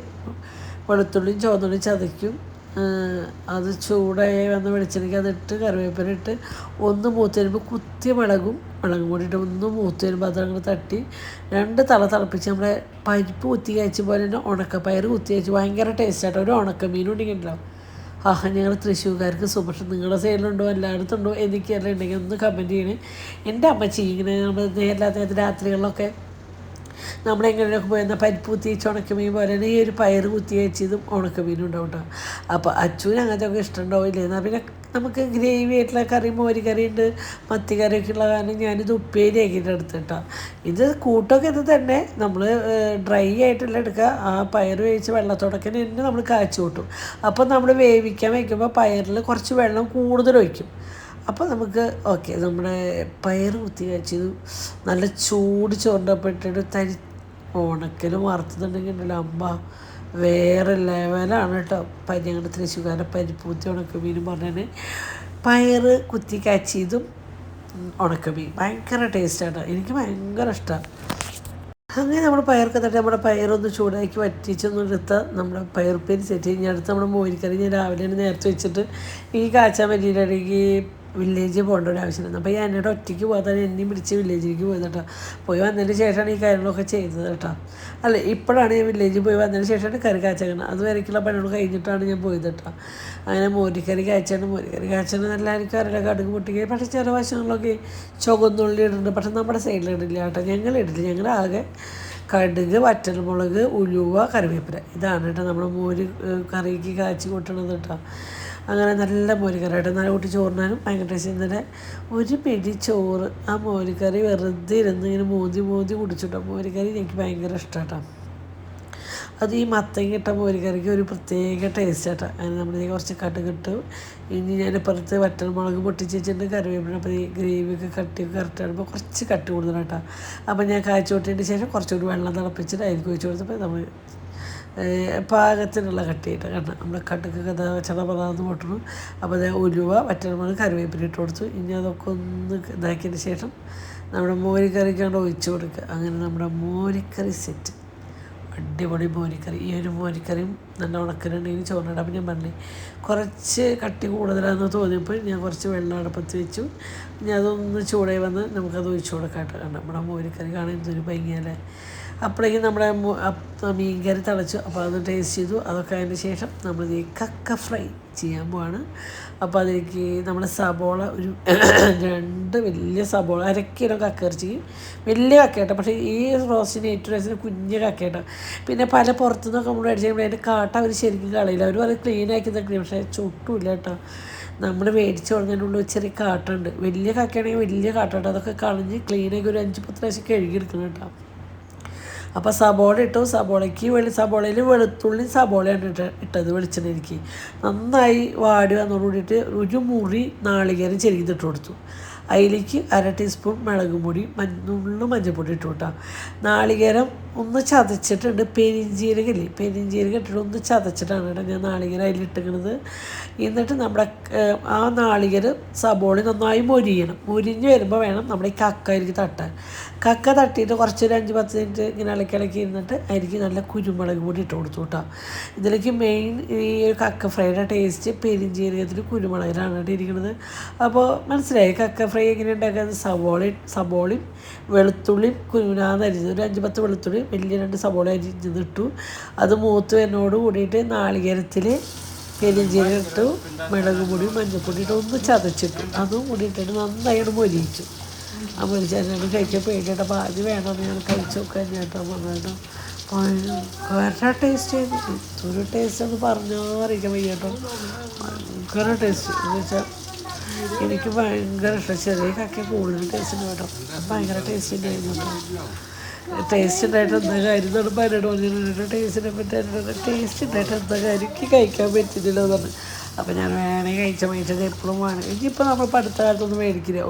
വെളുത്തുള്ളിയും ചുവന്നുള്ളിയും ചതയ്ക്കും. അത് ചൂടായി വന്ന വെളിച്ചെണ്ണയ്ക്ക് അതിട്ട് കറിവേപ്പില ഇട്ട് ഒന്ന് മൂത്ത് വരുമ്പോൾ കുത്തിയ മുളകും കൂടിയിട്ട് ഒന്ന് മൂത്ത് വരുമ്പോൾ അതങ്ങനെ തട്ടി 2 തള തിളപ്പിച്ച് നമ്മുടെ പരിപ്പ് കുത്തി കഴിച്ച പോലെ തന്നെ ഉണക്കപ്പയർ കുത്തി കഴിച്ച് ഭയങ്കര ടേസ്റ്റായിട്ട് ഒരു ഉണക്കമീനും ഉണ്ടെങ്കിൽ ഉണ്ടാവും. ഞങ്ങൾ തൃശ്ശൂർക്കാർക്ക് സുപക്ഷ നിങ്ങളുടെ സൈഡിലുണ്ടോ എല്ലായിടത്തും ഉണ്ടോ എനിക്കെല്ലാം ഉണ്ടെങ്കിൽ ഒന്ന് കമൻറ്റ് ചെയ്യണേ. എൻ്റെ അമ്മച്ചി ഇങ്ങനെ നമ്മൾ നേരത്തെ രാത്രികളിലൊക്കെ നമ്മളെങ്ങനെയൊക്കെ പോയിരുന്ന പരിപ്പ് കുത്തി വെച്ച് ഉണക്കമീൻ പോലെ തന്നെ ഈ ഒരു പയർ കുത്തി വെച്ചതും ഉണക്കമീനും ഉണ്ടാവും കേട്ടോ. അപ്പോൾ അച്ഛനും അങ്ങനത്തെയൊക്കെ ഇഷ്ടമുണ്ടാവില്ലേ. എന്നാൽ പിന്നെ നമുക്ക് ഗ്രേവി ആയിട്ടുള്ള കറി മോര് കറി ഉണ്ട്, മത്തി കറിയൊക്കെ ഉള്ള കാരണം ഞാനിത് ഉപ്പേരി ആക്കിയിട്ട് എടുത്തിട്ടോ. ഇത് കൂട്ടൊക്കെ ഇത് തന്നെ നമ്മൾ ഡ്രൈ ആയിട്ടല്ല എടുക്കുക. ആ പയർ വേവിച്ച് വെള്ളത്തോടൊക്കെ തന്നെ നമ്മൾ കാച്ചി കൂട്ടും. അപ്പോൾ നമ്മൾ വേവിക്കാൻ വയ്ക്കുമ്പോൾ പയറിൽ കുറച്ച് വെള്ളം കൂടുതൽ ഒഴിക്കും. അപ്പോൾ നമുക്ക് ഓക്കെ നമ്മുടെ പയർ കുത്തി വെച്ചത് നല്ല ചൂട് ചോറിൻ്റെപ്പെട്ടിട്ട് ഉണക്കലും വറുത്തുന്നുണ്ടെങ്കിൽ ഉണ്ടല്ലോ അമ്മ വേറെ ലെവലാണ് കേട്ടോ. ഞങ്ങളുടെ തൃശ്ശൂർക്കാരുടെ പരിപ്പ് കുത്തി ഉണക്കമീനും പറഞ്ഞാൽ പയർ കുത്തി കാച്ചിയതും ഉണക്കമീൻ ഭയങ്കര ടേസ്റ്റാണ്. എനിക്ക് ഭയങ്കര ഇഷ്ടമാണ്. അങ്ങനെ നമ്മൾ പയർക്ക് തട്ടി നമ്മുടെ പയറൊന്ന് ചൂടാക്കി വറ്റിച്ചൊന്നും എടുത്താൽ നമ്മുടെ പയർപ്പേരി സെറ്റ് കഴിഞ്ഞ് അടുത്ത് നമ്മുടെ മോരിക്കറി ഞാൻ രാവിലെ നേരത്തെ വെച്ചിട്ട് ഈ കാച്ചാൻ പറ്റിയിട്ടാണെങ്കിൽ വില്ലേജിൽ പോകേണ്ട ഒരു ആവശ്യമില്ല. അപ്പോൾ ഞാൻ എന്നോട് ഒറ്റയ്ക്ക് പോകാതെ എന്നെയും പിടിച്ച് വില്ലേജിലേക്ക് പോയത് കേട്ടോ. പോയി വന്നതിന് ശേഷമാണ് ഈ കാര്യങ്ങളൊക്കെ ചെയ്തത് കേട്ടോ. അല്ല ഇപ്പോഴാണ് ഞാൻ വില്ലേജിൽ പോയി വന്നതിന് ശേഷമാണ് കറി കാച്ചാക്കണം. അതുവരെയ്ക്കുള്ള പണികൾ കഴിഞ്ഞിട്ടാണ് ഞാൻ പോയത് കേട്ടോ. അങ്ങനെ മോരിക്കറി കാച്ചാണ് എല്ലാവർക്കും അറിയില്ല. കടുക് പൊട്ടിക്കുക പക്ഷേ ചില വശങ്ങളിലൊക്കെ ചുവന്നുള്ളി ഇടുന്നുണ്ട്. പക്ഷെ നമ്മുടെ സൈഡിലിടില്ല കേട്ടോ. ഞങ്ങളിടില്ല. ഞങ്ങളാകെ കടുക്, വറ്റൽമുളക്, ഉലുവ, കറിവേപ്പില ഇതാണ് കേട്ടോ നമ്മൾ മോര് കറിക്ക് കാച്ചി കൂട്ടണത് കേട്ടോ. അങ്ങനെ നല്ല മോരുകറിയായിട്ട് നല്ല കൂട്ടി ചോറിനാനും ഭയങ്കര ടേസ്റ്റ്. ഇന്നലെ ഒരു പിടി ചോറ് ആ മോരുകറി വെറുതെ ഇരുന്ന് ഇങ്ങനെ മോന്തി കുടിച്ചിട്ടോ. മോരുകറി എനിക്ക് ഭയങ്കര ഇഷ്ടമാട്ടോ. അത് ഈ മത്തങ്ങ ഇട്ട മോരുകറിക്ക് ഒരു പ്രത്യേക ടേസ്റ്റ് ആട്ടോ. അങ്ങനെ നമ്മളിതിൽ കുറച്ച് കടുകിട്ട് ഇനി ഞാൻ പുറത്ത് വറ്റൽമുളക് പൊട്ടിച്ച് വെച്ചിട്ടുണ്ട്, കറിവേപ്പില. അപ്പോൾ ഈ ഗ്രേവിയൊക്കെ കറക്റ്റാകുമ്പോൾ കുറച്ച് കട്ടി കൂടുതലാട്ടോ. അപ്പോൾ ഞാൻ കാഴ്ച കൂട്ടിയതിന് ശേഷം കുറച്ചുകൂടി വെള്ളം തിളപ്പിച്ചിട്ട് അതിലേക്ക് ഒഴിച്ച് കൊടുത്തപ്പോൾ നമ്മൾ പാകത്തിനുള്ള കട്ടിയിട്ട് കാരണം നമ്മുടെ കടുക്കൊക്കെ ചടപതാന്ന് പൊട്ടണം. അപ്പോൾ അത് ഉലുവ, വറ്റൽമുളക്, കറിവേപ്പില ഇട്ട് കൊടുത്തു. ഇനി അതൊക്കെ ഒന്ന് ഇതാക്കിയതിന് ശേഷം നമ്മുടെ മോരിക്കറിക്കാണ്ട് ഒഴിച്ച് കൊടുക്കുക. അങ്ങനെ നമ്മുടെ മോരിക്കറി സെറ്റ്. അടിപൊളി മോരിക്കറി. ഈ ഒരു മോരിക്കറിയും നല്ല ഉണക്കലുണ്ടെങ്കിൽ ചോറിനിടാം. അപ്പം ഞാൻ പറഞ്ഞേ കുറച്ച് കട്ടി കൂടുതലാണെന്ന് തോന്നിയപ്പോൾ ഞാൻ കുറച്ച് വെള്ളം അടുപ്പത്ത് വെച്ചു. ഇനി അതൊന്ന് ചൂടായി വന്ന് നമുക്കത് ഒഴിച്ച് കൊടുക്കാട്ടോ. കാരണം നമ്മുടെ മോരിക്കറി കാണാൻ എന്തൊരു ഭംഗിയല്ലേ. അപ്പോഴേക്കും നമ്മുടെ മീൻ കറി തിളച്ചു. അപ്പോൾ അത് ടേസ്റ്റ് ചെയ്തു. അതൊക്കെ അതിന് ശേഷം നമ്മൾ ഈ കക്ക ഫ്രൈ ചെയ്യാൻ പോവാണ്. അപ്പോൾ അതിലേക്ക് നമ്മൾ സബോള ഒരു 2 വലിയ സബോള, 1/2 കിലോ കക്കയിറച്ചിക്ക് വലിയ കക്കയിട്ട. പക്ഷേ ഈ റോസ്റ്റിന് ഏറ്റവും രസം കുഞ്ഞ് കക്കയിട്ട. പിന്നെ പല പുറത്തുനിന്നൊക്കെ നമ്മൾ മേടിച്ച് കഴിയുമ്പോൾ അതിൻ്റെ കാട്ട അവർ ശരിക്കും കളയില്ല. അവർ അത് ക്ലീനാക്കി തക്കി. പക്ഷേ ചുട്ടുമില്ല കേട്ടോ. നമ്മൾ മേടിച്ച് കൊടുക്കുന്നതിനുള്ള ചെറിയ കാട്ടുണ്ട്. വലിയ കക്കയാണെങ്കിൽ വലിയ കാട്ടുണ്ട്. അതൊക്കെ കളഞ്ഞ് ക്ലീനാക്കി ഒരു 5-10 പ്രാവശ്യം കഴുകിയെടുക്കണം കേട്ടോ. അപ്പോൾ സബോള ഇട്ടു. സബോളയിൽ വെളുത്തുള്ളി സബോളയാണ് ഇട്ടത് വെളിച്ചെണ്ണയ്ക്ക്. നന്നായി വാടി വന്നതോടുകൂടിയിട്ട് ഒരു മുറി നാളികേരം ചെരുകിയിട്ട് കൊടുത്തു. അതിലേക്ക് 1/2 ടീസ്പൂൺ മുളക് പൊടി, മഞ്ഞൾപ്പൊടി ഇട്ടു കേട്ടോ. നാളികേരം ഒന്ന് ചതച്ചിട്ടുണ്ട്. പെരിഞ്ജീരകം ഇട്ടിട്ട് ഒന്ന് ചതച്ചിട്ടാണ് കേട്ടോ ഞാൻ നാളികേരം അതിലിട്ടിരിക്കുന്നത്. എന്നിട്ട് നമ്മുടെ ആ നാളികേരം സബോള നന്നായി മൊരിഞ്ഞ് വരുമ്പോൾ വേണം നമ്മുടെ ഈ കക്ക അതിലേക്ക് തട്ടാൻ. കക്ക തട്ടിയിട്ട് കുറച്ചൊരു 5-10 മിനിറ്റ് ഇങ്ങനെ ഇളക്കി ഇരുന്നിട്ട് അതിലേക്ക് നല്ല കുരുമുളക് പൊടി ഇട്ട് കൊടുത്തു കേട്ടോ. ഇതിലേക്ക് മെയിൻ ഈ കക്ക ഫ്രൈയുടെ ടേസ്റ്റ് പെരിഞ്ജീരകത്തിൽ കുരുമുളകിലാണ് ഇരിക്കുന്നത്. അപ്പോൾ മനസ്സിലായി കക്ക ഫ്രൈ എങ്ങനെ ഉണ്ടാക്കുന്നത്. സബോളയും വെളുത്തുള്ളിയും കുരുമുളക് ഒരു 5-10 വെളുത്തുള്ളി, വലിയ 2 സബോള അരിഞ്ഞിട്ടു. അത് മൂത്ത് വരുന്നതോട് കൂടിയിട്ട് നാളികേരത്തിൽ പെരിഞ്ജീരകം ഇട്ടു, മുളക് പൊടി, മഞ്ഞൾപ്പൊടി ഇട്ട് ഒന്ന് ചതച്ചിട്ടു. അതും കൂടി ഇട്ടിട്ട് നന്നായിട്ട് മൊരിയിച്ചു. ആ മൊരിച്ചാൽ കഴിക്കാൻ പേടിയിട്ട് അപ്പോൾ അത് വേണമെന്ന് ഞാൻ കഴിച്ച് നോക്കാൻ ചേട്ടാ വന്നിട്ടോ. ഭയങ്കര ടേസ്റ്റ് ആയിരുന്നു. ഒരു ടേസ്റ്റ് ഒന്ന് പറഞ്ഞോ അറിയിക്കാൻ വയ്യ കേട്ടോ. ഭയങ്കര ടേസ്റ്റ് എന്ന് വെച്ചാൽ എനിക്ക് ഭയങ്കര ഇഷ്ടം. ചെറിയ കക്ക കൂടുതൽ ടേസ്റ്റ് ഉണ്ട് കേട്ടോ. ഭയങ്കര ടേസ്റ്റ് ഉണ്ടായിരുന്നു കേട്ടോ. ടേസ്റ്റ് ഉണ്ടായിട്ട് എന്താ കാര്യം എന്നാണ് പലരോട് പറഞ്ഞിട്ട്. ടേസ്റ്റിനെ പറ്റി ടേസ്റ്റ് ഉണ്ടായിട്ട് എന്താ കാര്യം എനിക്ക് കഴിക്കാൻ പറ്റുന്നില്ല എന്ന് പറഞ്ഞു. അപ്പോൾ ഞാൻ വേണമെങ്കിൽ കഴിച്ചത് എപ്പോഴും വേണം. ഇനിയിപ്പോൾ നമ്മൾ പഠിത്ത കാലത്തൊന്നും മേടിക്കില്ല.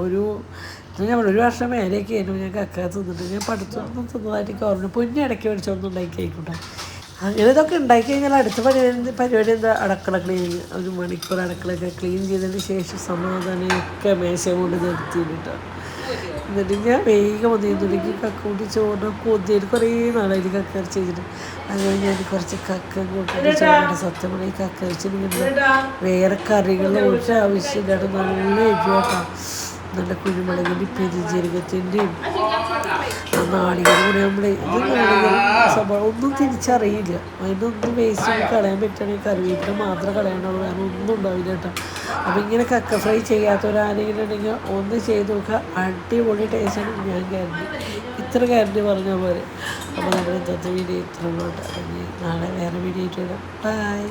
ഞാൻ 1 വർഷം മേലേക്ക് ആയിരുന്നു ഞാൻ കക്ക തിന്നിട്ട്. ഞാൻ പഠിത്തൊന്നും തിന്നതായിട്ട് ഓർമ്മ പൊന്നെ ഇടയ്ക്ക് മേടിച്ചൊന്നും ഉണ്ടാക്കി കഴിക്കട്ടെ. അങ്ങനെ ഇതൊക്കെ ഉണ്ടാക്കി കഴിഞ്ഞാൽ അടുത്ത പരിപാടി എന്താ അടുക്കള ക്ലീനിങ്. 1 മണിക്കൂർ അടുക്കളയൊക്കെ ക്ലീൻ ചെയ്തതിന് ശേഷം സമാധാനമൊക്കെ മേശ കൊണ്ട് നിർത്തിയിട്ടോ. എന്നിട്ട് ഞാൻ വേഗം വന്നിരുന്നുണ്ടെങ്കിൽ കക്ക കൂട്ടി ചോറിന് കൊതിയിട്ട് കുറേ നാളായിട്ട് കക്ക ഇറച്ചി വെച്ചിട്ട് അത് കഴിഞ്ഞ് ഞാൻ കുറച്ച് കക്ക കൂട്ടിയിട്ട് ചോറിൻ്റെ സത്യം പറഞ്ഞാൽ ഈ കക്ക ഇറച്ചിട്ട് വേറെ കറികൾ ഒരു ആവശ്യമില്ലാണ്ട് നല്ല എരിവാട്ടോ. നല്ല കുരുമുളകിൻ്റെയും പെരുംജീരകത്തിൻ്റെയും നാളികേരം കൂടി നമ്മളെ ഇത് നാളികേരം സംഭവം ഒന്നും തിരിച്ചറിയില്ല. അതിനൊന്നും വേസ്റ്റ് കളയാൻ പറ്റുകയാണെങ്കിൽ കറിവേപ്പില മാത്രമേ കളയാനുള്ളൂ, കാരണം ഒന്നും ഉണ്ടാവില്ല കേട്ടോ. അപ്പം ഇങ്ങനെ കക്ക ഫ്രൈ ചെയ്യാത്തവരാരെങ്കിലും ഉണ്ടെങ്കിൽ ഒന്ന് ചെയ്ത് നോക്കുക, അടിപൊളി ടേസ്റ്റാണ്. ഞാൻ കയറി ഇത്ര കയറി പറഞ്ഞാൽ പോലെ. അപ്പോൾ നമ്മൾ ഇന്നത്തെ വീഡിയോ ഇത്ര ഉള്ളൂ കേട്ടോ. അപ്പം നാളെ വേറെ വീഡിയോ ആയിട്ട് വരാം. ബൈ.